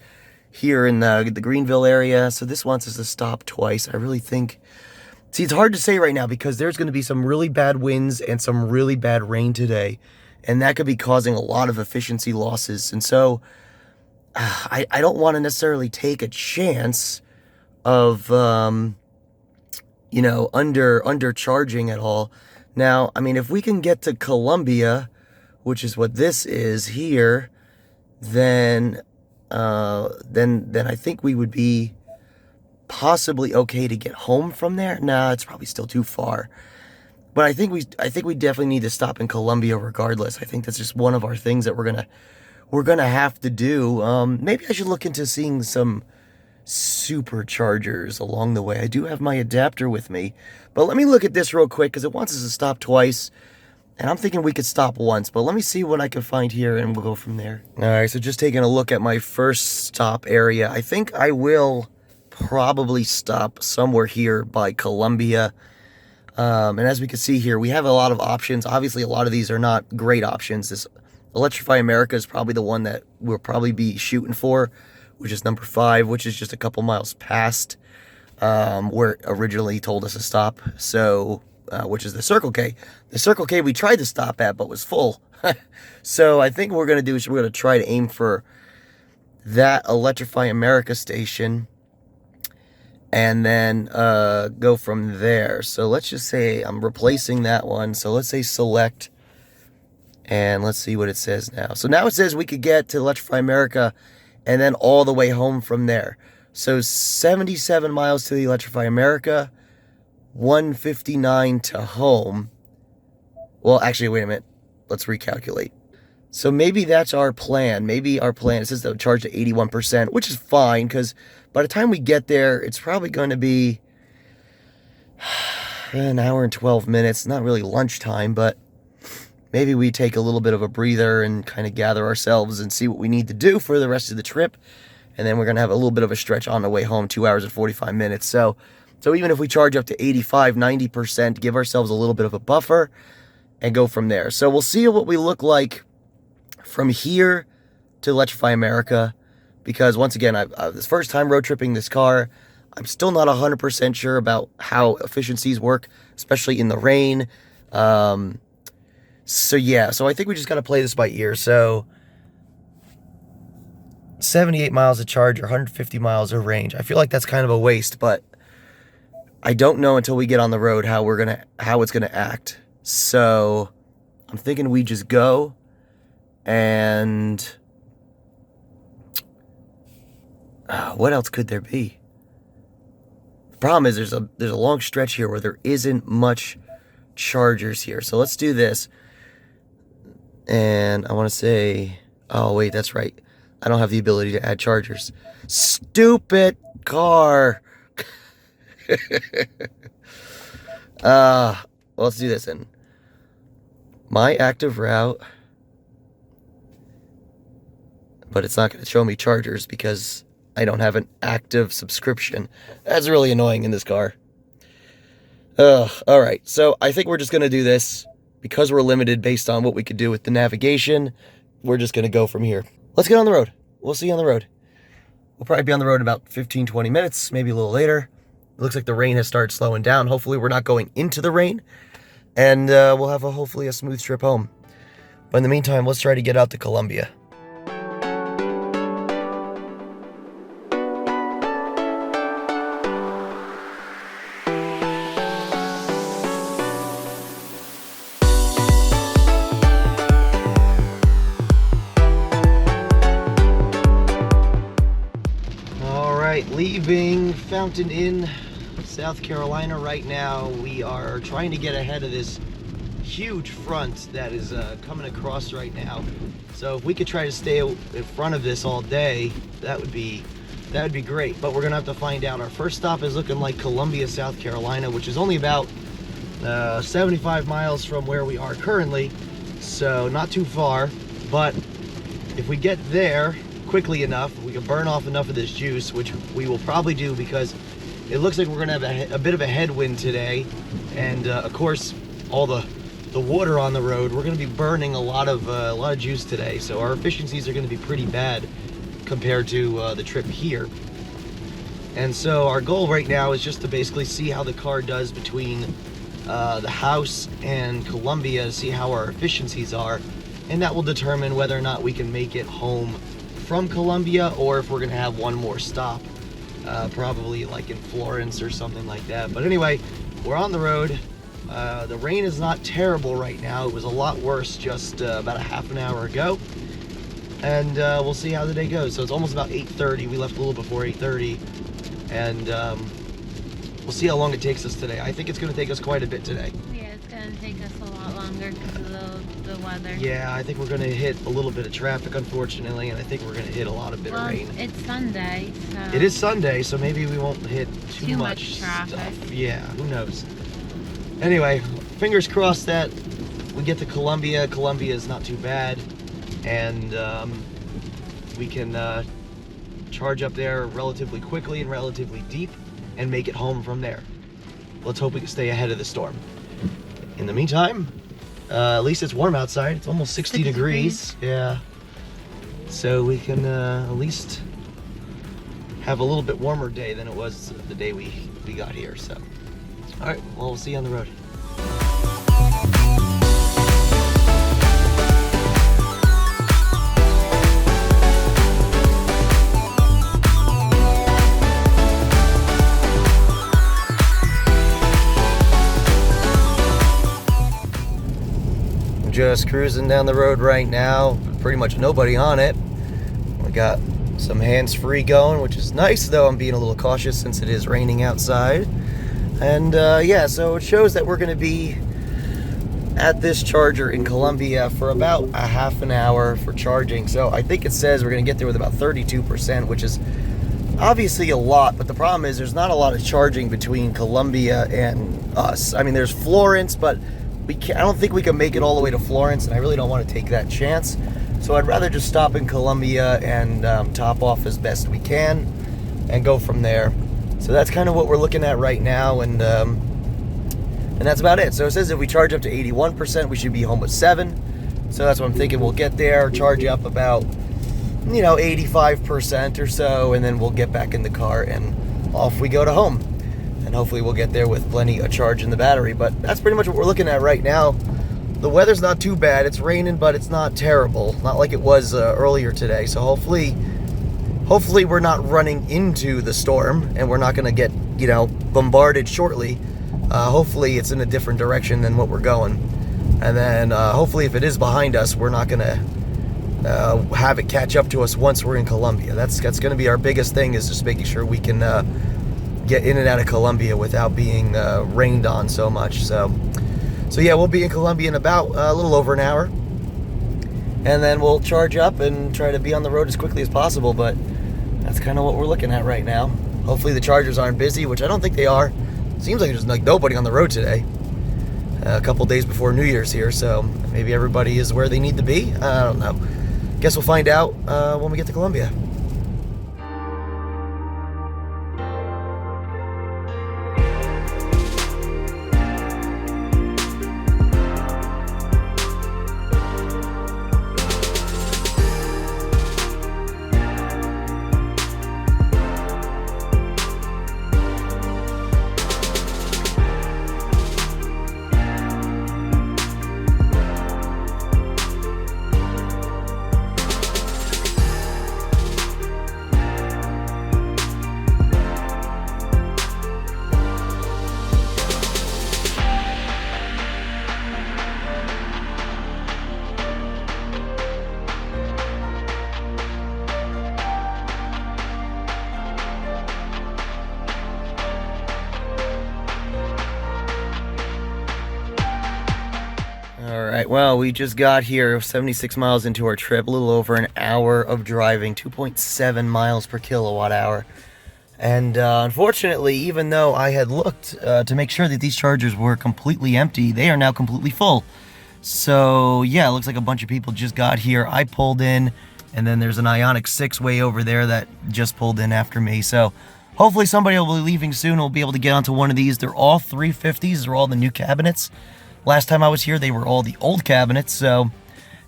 here in the Greenville area. So this wants us to stop twice. I really think... See, it's hard to say right now because there's going to be some really bad winds and some really bad rain today. And that could be causing a lot of efficiency losses. And so I don't want to necessarily take a chance of, you know, undercharging at all. Now, I mean, if we can get to Columbia, which is what this is here, then I think we would be possibly okay to get home from there. Nah, it's probably still too far. But I think we definitely need to stop in Columbia regardless. I think that's just one of our things that we're gonna have to do. Maybe I should look into seeing some superchargers along the way. I do have my adapter with me, but let me look at this real quick because it wants us to stop twice, and I'm thinking we could stop once. But let me see what I can find here, and we'll go from there. All right, so just taking a look at my first stop area. I think I will probably stop somewhere here by Columbia. And as we can see here, we have a lot of options. Obviously, a lot of these are not great options. This Electrify America is probably the one that we'll probably be shooting for, which is number 5, which is just a couple miles past where it originally told us to stop. So, which is the Circle K. The Circle K we tried to stop at, but was full. So I think what we're going to do is we're going to try to aim for that Electrify America station, and then go from there. So let's just say I'm replacing that one. So let's say select, and let's see what it says now. So now it says we could get to Electrify America and then all the way home from there. So 77 miles to the Electrify America, 159 to home. Well, actually, wait a minute. Let's recalculate. So maybe that's our plan. Maybe our plan, it says they'll charge to 81%, which is fine, because by the time we get there, it's probably going to be an hour and 12 minutes. Not really lunchtime, but maybe we take a little bit of a breather and kind of gather ourselves and see what we need to do for the rest of the trip. And then we're going to have a little bit of a stretch on the way home, 2 hours and 45 minutes. So even if we charge up to 85, 90%, give ourselves a little bit of a buffer and go from there. So we'll see what we look like from here to Electrify America, because once again, this first time road tripping this car, I'm still not 100% sure about how efficiencies work, especially in the rain. So yeah, so I think we just got to play this by ear. So 78 miles of charge or 150 miles of range. I feel like that's kind of a waste, but I don't know until we get on the road how it's gonna act. So I'm thinking we just go. And what else could there be? The problem is there's a long stretch here where there isn't much chargers here. So let's do this. And I want to say, oh wait, that's right. I don't have the ability to add chargers. Stupid car. Well, let's do this then. My active route. But it's not going to show me chargers because I don't have an active subscription. That's really annoying in this car. Alright, so I think we're just going to do this. Because we're limited based on what we could do with the navigation, we're just going to go from here. Let's get on the road. We'll see you on the road. We'll probably be on the road in about 15, 20 minutes, maybe a little later. It looks like the rain has started slowing down. Hopefully we're not going into the rain. And we'll have hopefully a smooth trip home. But in the meantime, let's try to get out to Columbia. Leaving Fountain Inn, South Carolina right now. We are trying to get ahead of this huge front that is coming across right now. So if we could try to stay in front of this all day, that would be great. But we're gonna have to find out. Our first stop is looking like Columbia, South Carolina, which is only about 75 miles from where we are currently, so not too far. But if we get there quickly enough, we can burn off enough of this juice, which we will probably do, because it looks like we're gonna have a bit of a headwind today, and of course, all the water on the road. We're gonna be burning a lot of juice today, so our efficiencies are gonna be pretty bad compared to the trip here. And so our goal right now is just to basically see how the car does between the house and Columbia, see how our efficiencies are, and that will determine whether or not we can make it home from Columbia, or if we're gonna have one more stop, probably like in Florence or something like that. But anyway, we're on the road. The rain is not terrible right now. It was a lot worse just about a half an hour ago, and we'll see how the day goes. So it's almost about 8:30. We left a little before 8:30, and we'll see how long it takes us today. I think it's going to take us quite a bit today. Yeah, it's going to take us a lot longer because of the weather. Yeah, I think we're going to hit a little bit of traffic, unfortunately, and I think we're going to hit a lot of bit of rain. It's Sunday, so... It is Sunday, so maybe we won't hit too much traffic. Stuff. Yeah, who knows? Anyway, fingers crossed that we get to Columbia. Columbia is not too bad, and we can charge up there relatively quickly and relatively deep and make it home from there. Let's hope we can stay ahead of the storm. In the meantime, at least it's warm outside. It's almost 60 degrees. Yeah. So we can at least have a little bit warmer day than it was the day we got here. So, all right, well, we'll see you on the road. Just cruising down the road right now, pretty much nobody on it. We got some hands-free going, which is nice, though I'm being a little cautious since it is raining outside. And yeah, so it shows that we're going to be at this charger in Columbia for about a half an hour for charging. So I think it says we're going to get there with about 32%, which is obviously a lot, but the problem is there's not a lot of charging between Columbia and us. I mean, there's Florence, but I don't think we can make it all the way to Florence, and I really don't want to take that chance. So I'd rather just stop in Columbia and top off as best we can and go from there. So that's kind of what we're looking at right now, and that's about it. So it says if we charge up to 81%, we should be home with 7. So that's what I'm thinking. We'll get there, charge up about 85% or so, and then we'll get back in the car and off we go to home. And hopefully we'll get there with plenty of charge in the battery. But that's pretty much what we're looking at right now. The weather's not too bad. It's raining, but it's not terrible. Not like it was earlier today. So hopefully we're not running into the storm and we're not going to get, bombarded shortly. Hopefully it's in a different direction than what we're going. And then hopefully if it is behind us, we're not going to have it catch up to us once we're in Columbia. That's going to be our biggest thing, is just making sure we can get in and out of Columbia without being rained on so much. So yeah, we'll be in Columbia in about a little over an hour, and then we'll charge up and try to be on the road as quickly as possible. But that's kind of what we're looking at right now. Hopefully the chargers aren't busy, which I don't think they are. Seems like there's like nobody on the road today. A couple days before New Year's here, so maybe everybody is where they need to be. I don't know. Guess we'll find out when we get to Columbia. Alright, well, we just got here 76 miles into our trip, a little over an hour of driving, 2.7 miles per kilowatt hour. And unfortunately, even though I had looked to make sure that these chargers were completely empty, they are now completely full. So yeah, it looks like a bunch of people just got here. I pulled in, and then there's an Ioniq 6 way over there that just pulled in after me. So hopefully somebody will be leaving soon. We'll be able to get onto one of these. They're all 350s. They're all the new cabinets. Last time I was here, they were all the old cabinets. So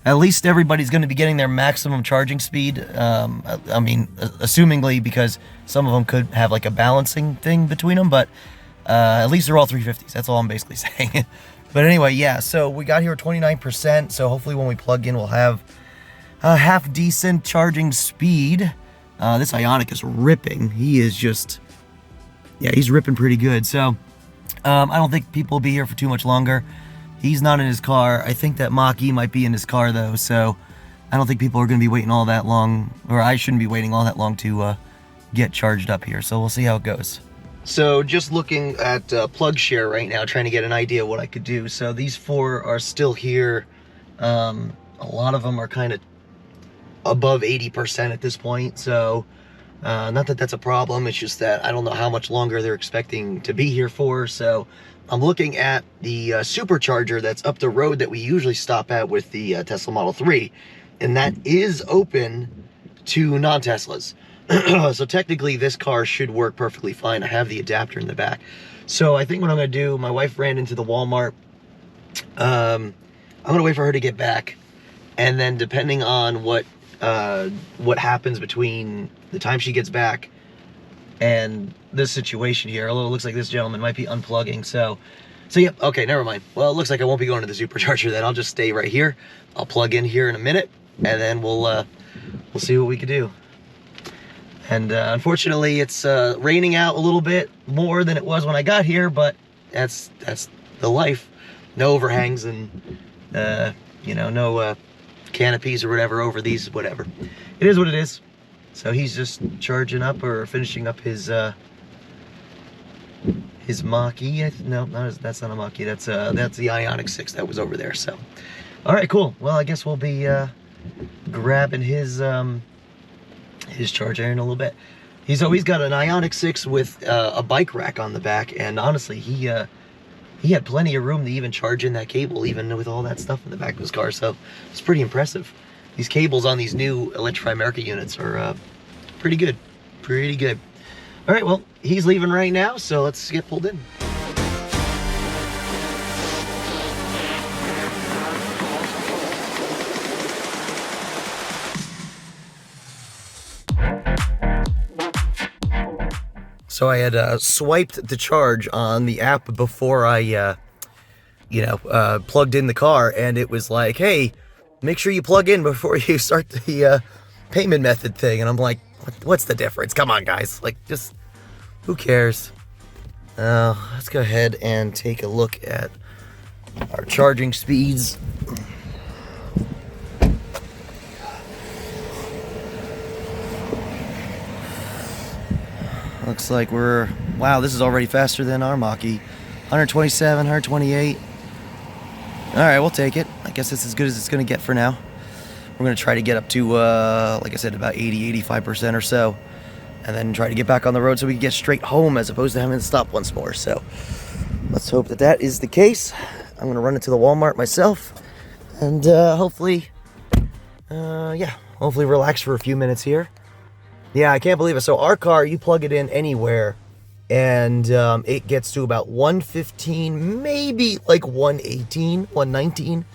at least everybody's going to be getting their maximum charging speed. I mean, assumingly, because some of them could have like a balancing thing between them. But at least they're all 350s. That's all I'm basically saying. But anyway, yeah. So we got here at 29%. So hopefully when we plug in, we'll have a half decent charging speed. This Ioniq is ripping. He is just, yeah, he's ripping pretty good. So I don't think people will be here for too much longer. He's not in his car. I think that Mach-E might be in his car though. So I don't think people are going to be waiting all that long, or I shouldn't be waiting all that long to get charged up here. So we'll see how it goes. So just looking at plug share right now, trying to get an idea of what I could do. So these 4 are still here. A lot of them are kind of above 80% at this point. So not that that's a problem. It's just that I don't know how much longer they're expecting to be here for. So I'm looking at the supercharger that's up the road that we usually stop at with the Tesla Model 3. And that is open to non-Teslas. So technically this car should work perfectly fine. I have the adapter in the back. So I think what I'm gonna do, my wife ran into the Walmart. I'm gonna wait for her to get back. And then depending on what happens between the time she gets back and this situation here, although it looks like this gentleman might be unplugging. So yep, okay, never mind. Well, it looks like I won't be going to the supercharger then. I'll just stay right here. I'll plug in here in a minute, and then we'll see what we can do. And unfortunately, it's raining out a little bit more than it was when I got here, but that's the life. No overhangs and you know, no canopies or whatever over these, whatever. It is what it is. So he's just charging up or finishing up his Mach-E. No, that's not a Mach-E. That's the Ioniq 6 that was over there. So, all right, cool. Well, I guess we'll be grabbing his charger in a little bit. He's always got an Ioniq 6 with a bike rack on the back, and honestly, he had plenty of room to even charge in that cable, even with all that stuff in the back of his car. So it's pretty impressive. These cables on these new Electrify America units are pretty good. Pretty good. All right, well, he's leaving right now, so let's get pulled in. So I had swiped the charge on the app before I, plugged in the car, and it was like, hey, make sure you plug in before you start the payment method thing. And I'm like, what's the difference? Come on, guys. Like, just, who cares? Let's go ahead and take a look at our charging speeds. Looks like wow, this is already faster than our Mach-E. 127, 128. All right, we'll take it. I guess it's as good as it's going to get for now. We're going to try to get up to, like I said, about 80, 85% or so. And then try to get back on the road so we can get straight home as opposed to having to stop once more. So let's hope that that is the case. I'm going to run into the Walmart myself. And hopefully relax for a few minutes here. Yeah, I can't believe it. So our car, you plug it in anywhere, and it gets to about 115, maybe like 118, 119.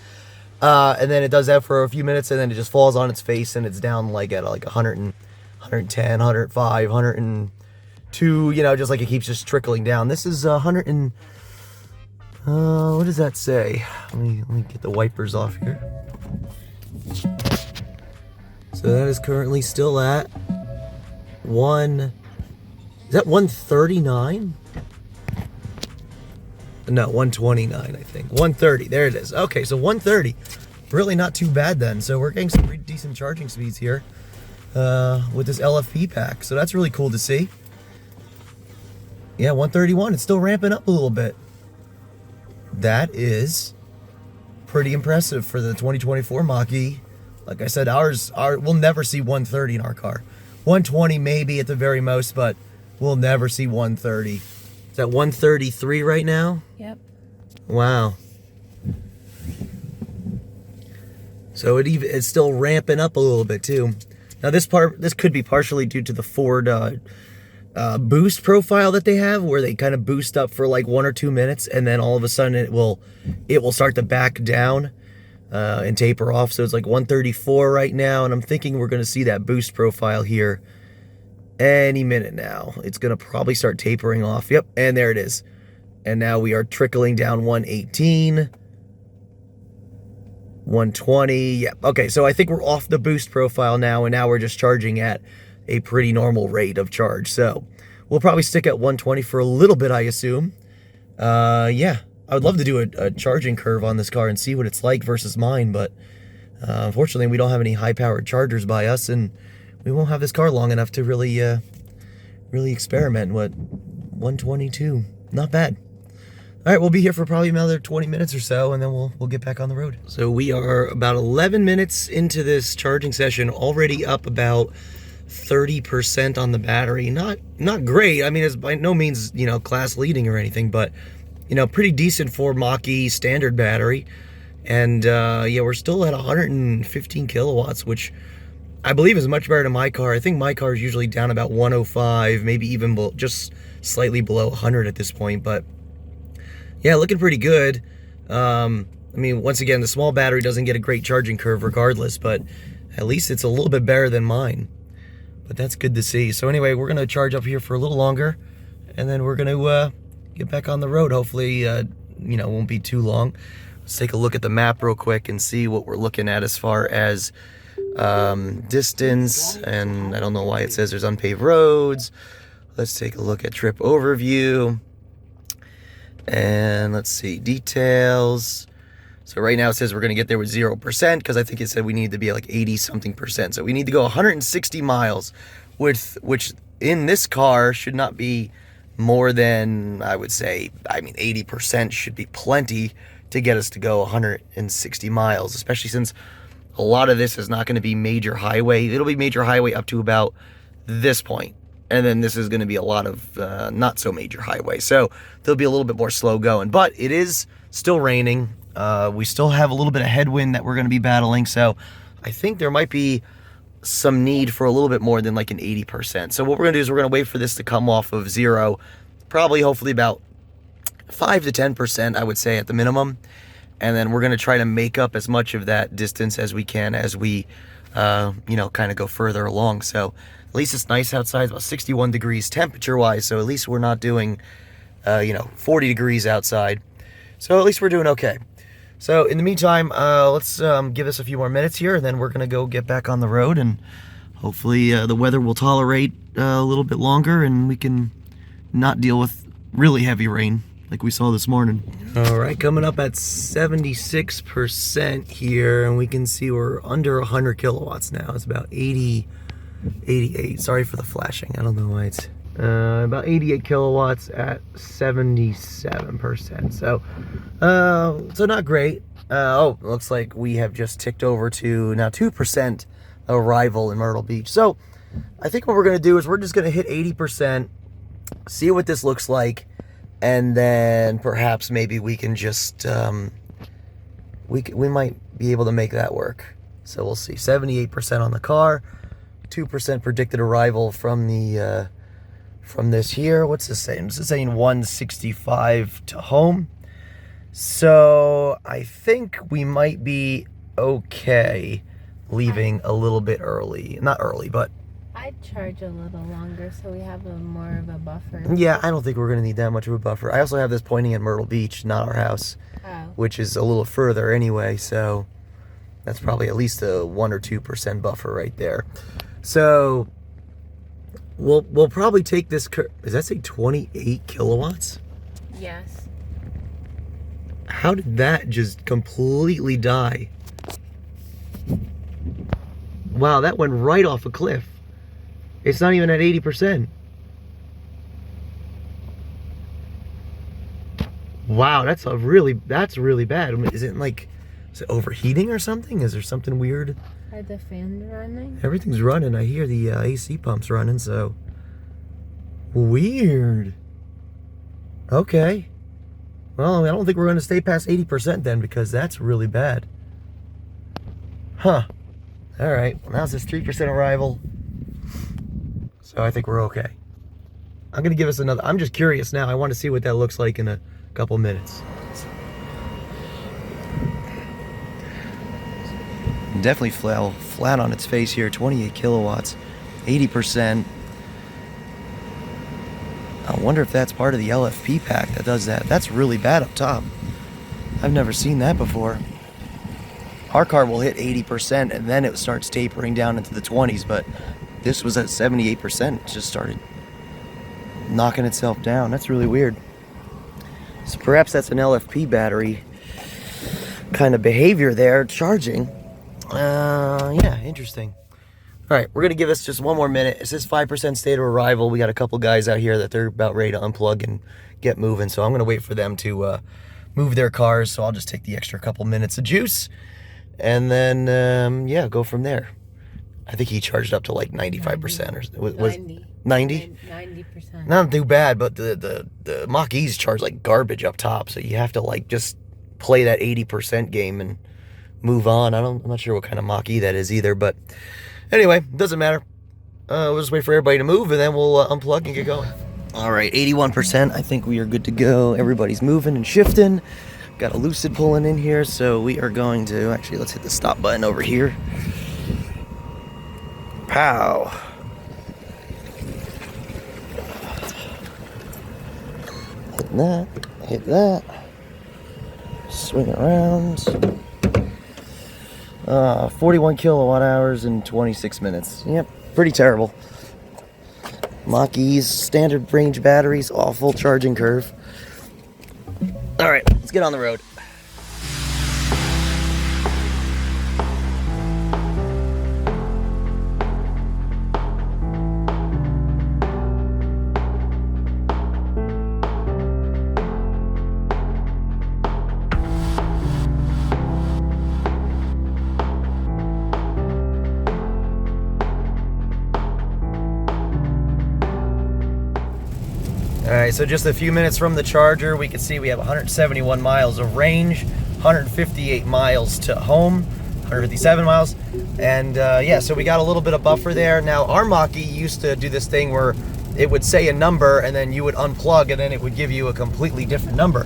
And then it does that for a few minutes, and then it just falls on its face, and it's down like at like 100 and 110, 105, 102, just like it keeps just trickling down. This is 100 and, what does that say? Let me get the wipers off here. So that is currently still at is that 139? No, 129, I think. 130, there it is. Okay, so 130. Really not too bad then. So we're getting some pretty decent charging speeds here with this LFP pack. So that's really cool to see. Yeah, 131. It's still ramping up a little bit. That is pretty impressive for the 2024 Mach-E. Like I said, we'll never see 130 in our car. 120 maybe at the very most, but we'll never see 130. It's at 133 right now? Yep. Wow. So it's still ramping up a little bit too. Now this could be partially due to the Ford boost profile that they have, where they kind of boost up for like 1 or 2 minutes, and then all of a sudden it will start to back down and taper off. So it's like 134 right now, and I'm thinking we're going to see that boost profile here any minute now. It's going to probably start tapering off. Yep, and there it is. And now we are trickling down 118, 120. Yep. Okay, so I think we're off the boost profile now, and now we're just charging at a pretty normal rate of charge. So we'll probably stick at 120 for a little bit, I assume. Yeah, I would love to do a charging curve on this car and see what it's like versus mine, but unfortunately we don't have any high-powered chargers by us, and we won't have this car long enough to really experiment. What, 122? Not bad. All right, we'll be here for probably another 20 minutes or so, and then we'll get back on the road. So we are about 11 minutes into this charging session, already up about 30% on the battery. Not great. I mean, it's by no means, you know, class leading or anything, but, you know, pretty decent Ford Mach-E standard battery. And yeah, we're still at 115 kilowatts, which I believe is much better than my car. I think my car is usually down about 105, maybe even just slightly below 100 at this point, but yeah, looking pretty good. I mean, once again, the small battery doesn't get a great charging curve regardless, but at least it's a little bit better than mine. But that's good to see. So anyway, we're going to charge up here for a little longer, and then we're going to get back on the road. Hopefully, you know, it won't be too long. Let's take a look at the map real quick and see what we're looking at as far as distance. And I don't know why it says there's unpaved roads. Let's take a look at trip overview. And let's see, details. So right now it says we're going to get there with 0%, because I think it said we need to be at like 80-something%. So we need to go 160 miles, which in this car should not be more than, I would say, I mean, 80% should be plenty to get us to go 160 miles, especially since a lot of this is not going to be major highway. It'll be major highway up to about this point. And then this is going to be a lot of not so major highway. So there'll be a little bit more slow going. But it is still raining. We still have a little bit of headwind that we're going to be battling. So I think there might be some need for a little bit more than like an 80%. So what we're going to do is we're going to wait for this to come off of 0. Probably, hopefully, about 5 to 10%, I would say, at the minimum. And then we're going to try to make up as much of that distance as we can as we, you know, kind of go further along. So at least it's nice outside. It's about 61 degrees temperature-wise, so at least we're not doing, you know, 40 degrees outside. So at least we're doing okay. So in the meantime, let's give this a few more minutes here, and then we're going to go get back on the road, and hopefully the weather will tolerate a little bit longer, and we can not deal with really heavy rain like we saw this morning. All right, coming up at 76% here, and we can see we're under 100 kilowatts now. It's about 88. Sorry for the flashing. I don't know why it's about 88 kilowatts at 77%. So not great. Oh, looks like we have just ticked over to now 2% arrival in Myrtle Beach. So I think what we're going to do is we're just going to hit 80%, see what this looks like, and then perhaps maybe we can just we might be able to make that work. So we'll see. 78% on the car. 2% predicted arrival from the from this here. What's this saying? This is saying 165 to home. So I think we might be okay leaving a little bit early. Not early, but I'd charge a little longer so we have more of a buffer. yeah, I don't think we're going to need that much of a buffer. I also have this pointing at Myrtle Beach, not our house, which is a little further anyway, so that's probably at least a 1 or 2% buffer right there. So we'll probably take this. Does that say 28 kilowatts? Yes. How did that just completely die? Wow, that went right off a cliff. It's not even at 80%. Wow, that's really bad. I mean, is it overheating or something? Is there something weird? Are the fans running? Everything's running. I hear the AC pumps running, so weird. Okay. Well, I don't think we're going to stay past 80% then, because that's really bad. Huh. All right. Well, now it says 3% arrival. So I think we're okay. I'm gonna give us another. I'm just curious now. I want to see what that looks like in a couple minutes. Definitely flat on its face here. 28 kilowatts, 80%. I wonder if that's part of the LFP pack that does that. That's really bad up top. I've never seen that before. Our car will hit 80% and then it starts tapering down into the 20s, but this was at 78%. It just started knocking itself down. That's really weird. So perhaps that's an LFP battery kind of behavior there, charging. Yeah, interesting. All right, we're gonna give this just one more minute. It says 5% state of arrival. We got a couple guys out here that they're about ready to unplug and get moving, so I'm gonna wait for them to move their cars. So I'll just take the extra couple minutes of juice, and then yeah, go from there. I think he charged up to like 95% or was 90? 90%. Not too bad, but the Mach-E's charge like garbage up top, so you have to like just play that 80% game and move on. I'm not sure what kind of Mach-E that is either, but anyway, doesn't matter. We'll just wait for everybody to move and then we'll unplug and get going. All right, 81%. I think we are good to go. Everybody's moving and shifting. Got a Lucid pulling in here, so we are going to actually, let's hit the stop button over here. Pow. Hit that. Swing around. 41 kilowatt hours in 26 minutes. Yep, pretty terrible. Mach-E's, standard range batteries, awful charging curve. All right, let's get on the road. All right, so just a few minutes from the charger, we can see we have 171 miles of range, 158 miles to home, 157 miles. And yeah, so we got a little bit of buffer there. Now, our Mach-E used to do this thing where it would say a number and then you would unplug and then it would give you a completely different number,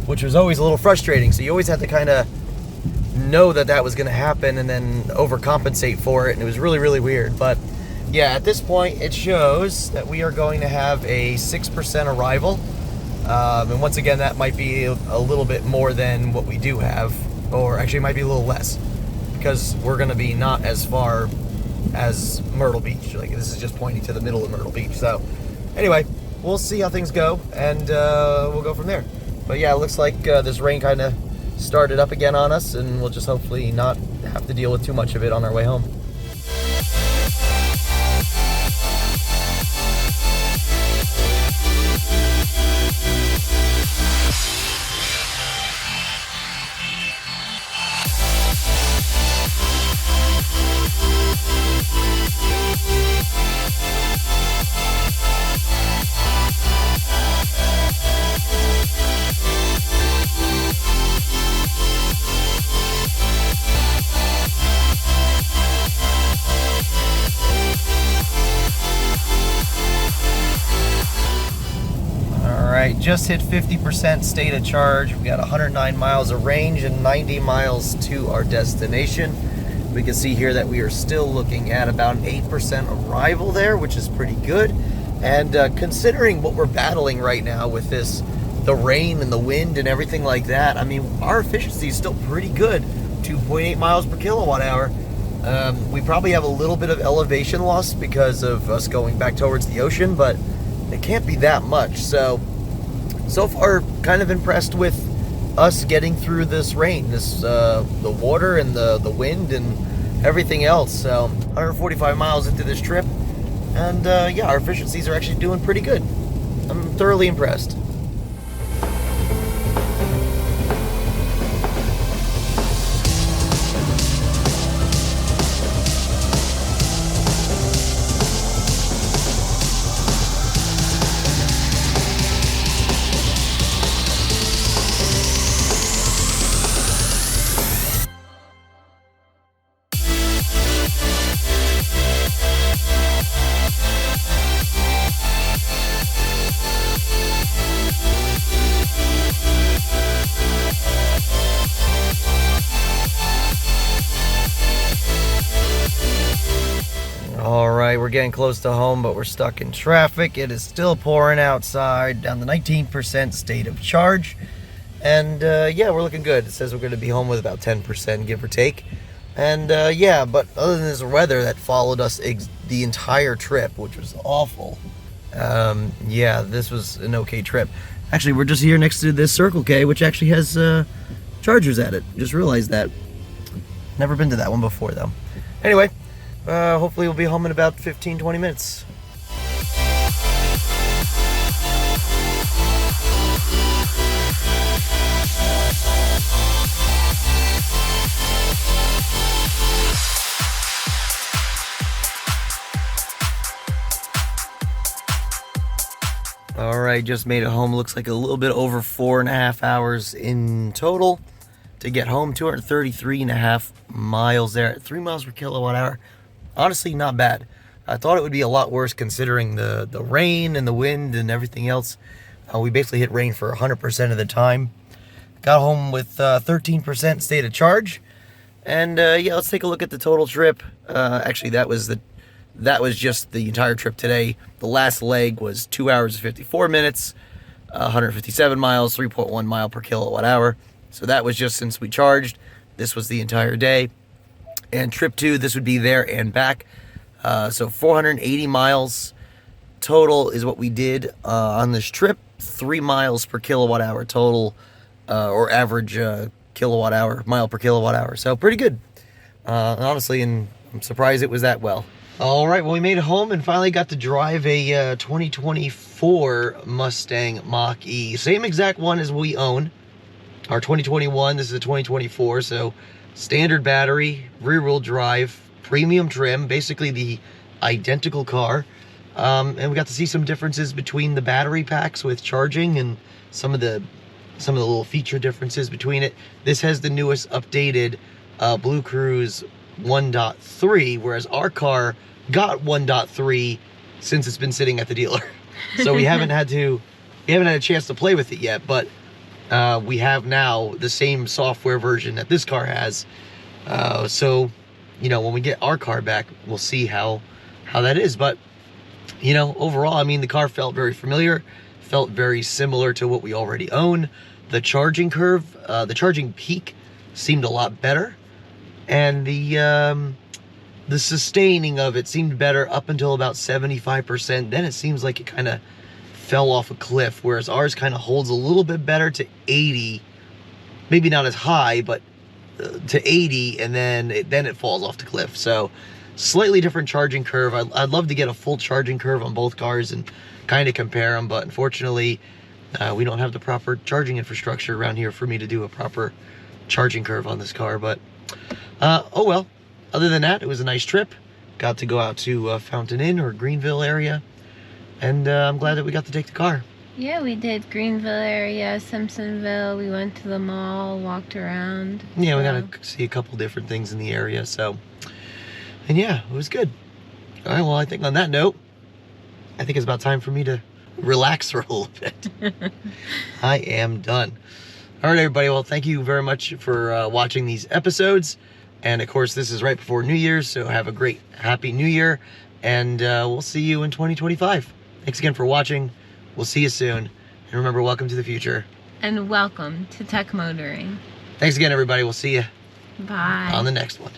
which was always a little frustrating. So you always had to kind of know that that was going to happen and then overcompensate for it. And it was really, really weird. But yeah, at this point, it shows that we are going to have a 6% arrival. And once again, that might be a little bit more than what we do have, or actually it might be a little less, because we're going to be not as far as Myrtle Beach. Like, this is just pointing to the middle of Myrtle Beach. So anyway, we'll see how things go, and we'll go from there. But yeah, it looks like this rain kind of started up again on us, and we'll just hopefully not have to deal with too much of it on our way home. Just hit 50% state of charge. We got 109 miles of range and 90 miles to our destination. We can see here that we are still looking at about an 8% arrival there, which is pretty good. And considering what we're battling right now with the rain and the wind and everything like that, I mean, our efficiency is still pretty good, 2.8 miles per kilowatt hour. We probably have a little bit of elevation loss because of us going back towards the ocean, but it can't be that much. So far, kind of impressed with us getting through this rain, the water and the wind and everything else. So 145 miles into this trip, and yeah, our efficiencies are actually doing pretty good. I'm thoroughly impressed. right, we're getting close to home, but we're stuck in traffic. It is still pouring outside, down to 19% state of charge. And yeah, we're looking good. It says we're going to be home with about 10%, give or take. And yeah, but other than this weather that followed us the entire trip, which was awful. Yeah, this was an okay trip. Actually, we're just here next to this Circle K, which actually has chargers at it. Just realized that. Never been to that one before, though. Anyway, hopefully we'll be home in about 15-20 minutes. All right, just made it home. Looks like a little bit over 4.5 hours in total to get home. 233.5 miles there at 3 miles per kilowatt hour. Honestly, not bad. I thought it would be a lot worse considering the rain and the wind and everything else. We basically hit rain for 100% of the time. Got home with 13% state of charge. And yeah, let's take a look at the total trip. Actually, that was just the entire trip today. The last leg was 2 hours and 54 minutes, 157 miles, 3.1 mile per kilowatt hour. So that was just since we charged. This was the entire day. And trip 2, this would be there and back. So 480 miles total is what we did on this trip. 3 miles per kilowatt hour total, or average mile per kilowatt hour. So pretty good, honestly, and I'm surprised it was that well. All right, well, we made it home and finally got to drive a 2024 Mustang Mach-E. Same exact one as we own. Our 2021, this is a 2024, so standard battery, rear-wheel drive, premium trim, basically the identical car. And we got to see some differences between the battery packs with charging and some of the little feature differences between it. This has the newest updated BlueCruise 1.3, whereas our car got 1.3 since it's been sitting at the dealer. So we haven't had a chance to play with it yet, but we have now the same software version that this car has. So, you know, when we get our car back, we'll see how that is. But, you know, overall, I mean, the car felt very familiar, felt very similar to what we already own. The charging curve, the charging peak seemed a lot better. And the sustaining of it seemed better up until about 75%. Then it seems like it kind of fell off a cliff, whereas ours kind of holds a little bit better to 80. Maybe not as high, but to 80, and then it falls off the cliff. So slightly different charging curve. I'd love to get a full charging curve on both cars and kind of compare them, but unfortunately we don't have the proper charging infrastructure around here for me to do a proper charging curve on this car. But oh well. Other than that, it was a nice trip. Got to go out to Fountain Inn or Greenville area, and I'm glad that we got to take the car. Yeah, we did Greenville area, Simpsonville. We went to the mall, walked around. Yeah, we got to see a couple different things in the area. So, and yeah, it was good. All right, well, I think on that note, I think it's about time for me to relax for a little bit. I am done. All right, everybody. Well, thank you very much for watching these episodes. And of course, this is right before New Year's, so have a great, happy New Year. And we'll see you in 2025. Thanks again for watching. We'll see you soon. And remember, welcome to the future. And welcome to Tech Motoring. Thanks again, everybody. We'll see you Bye. on the next one.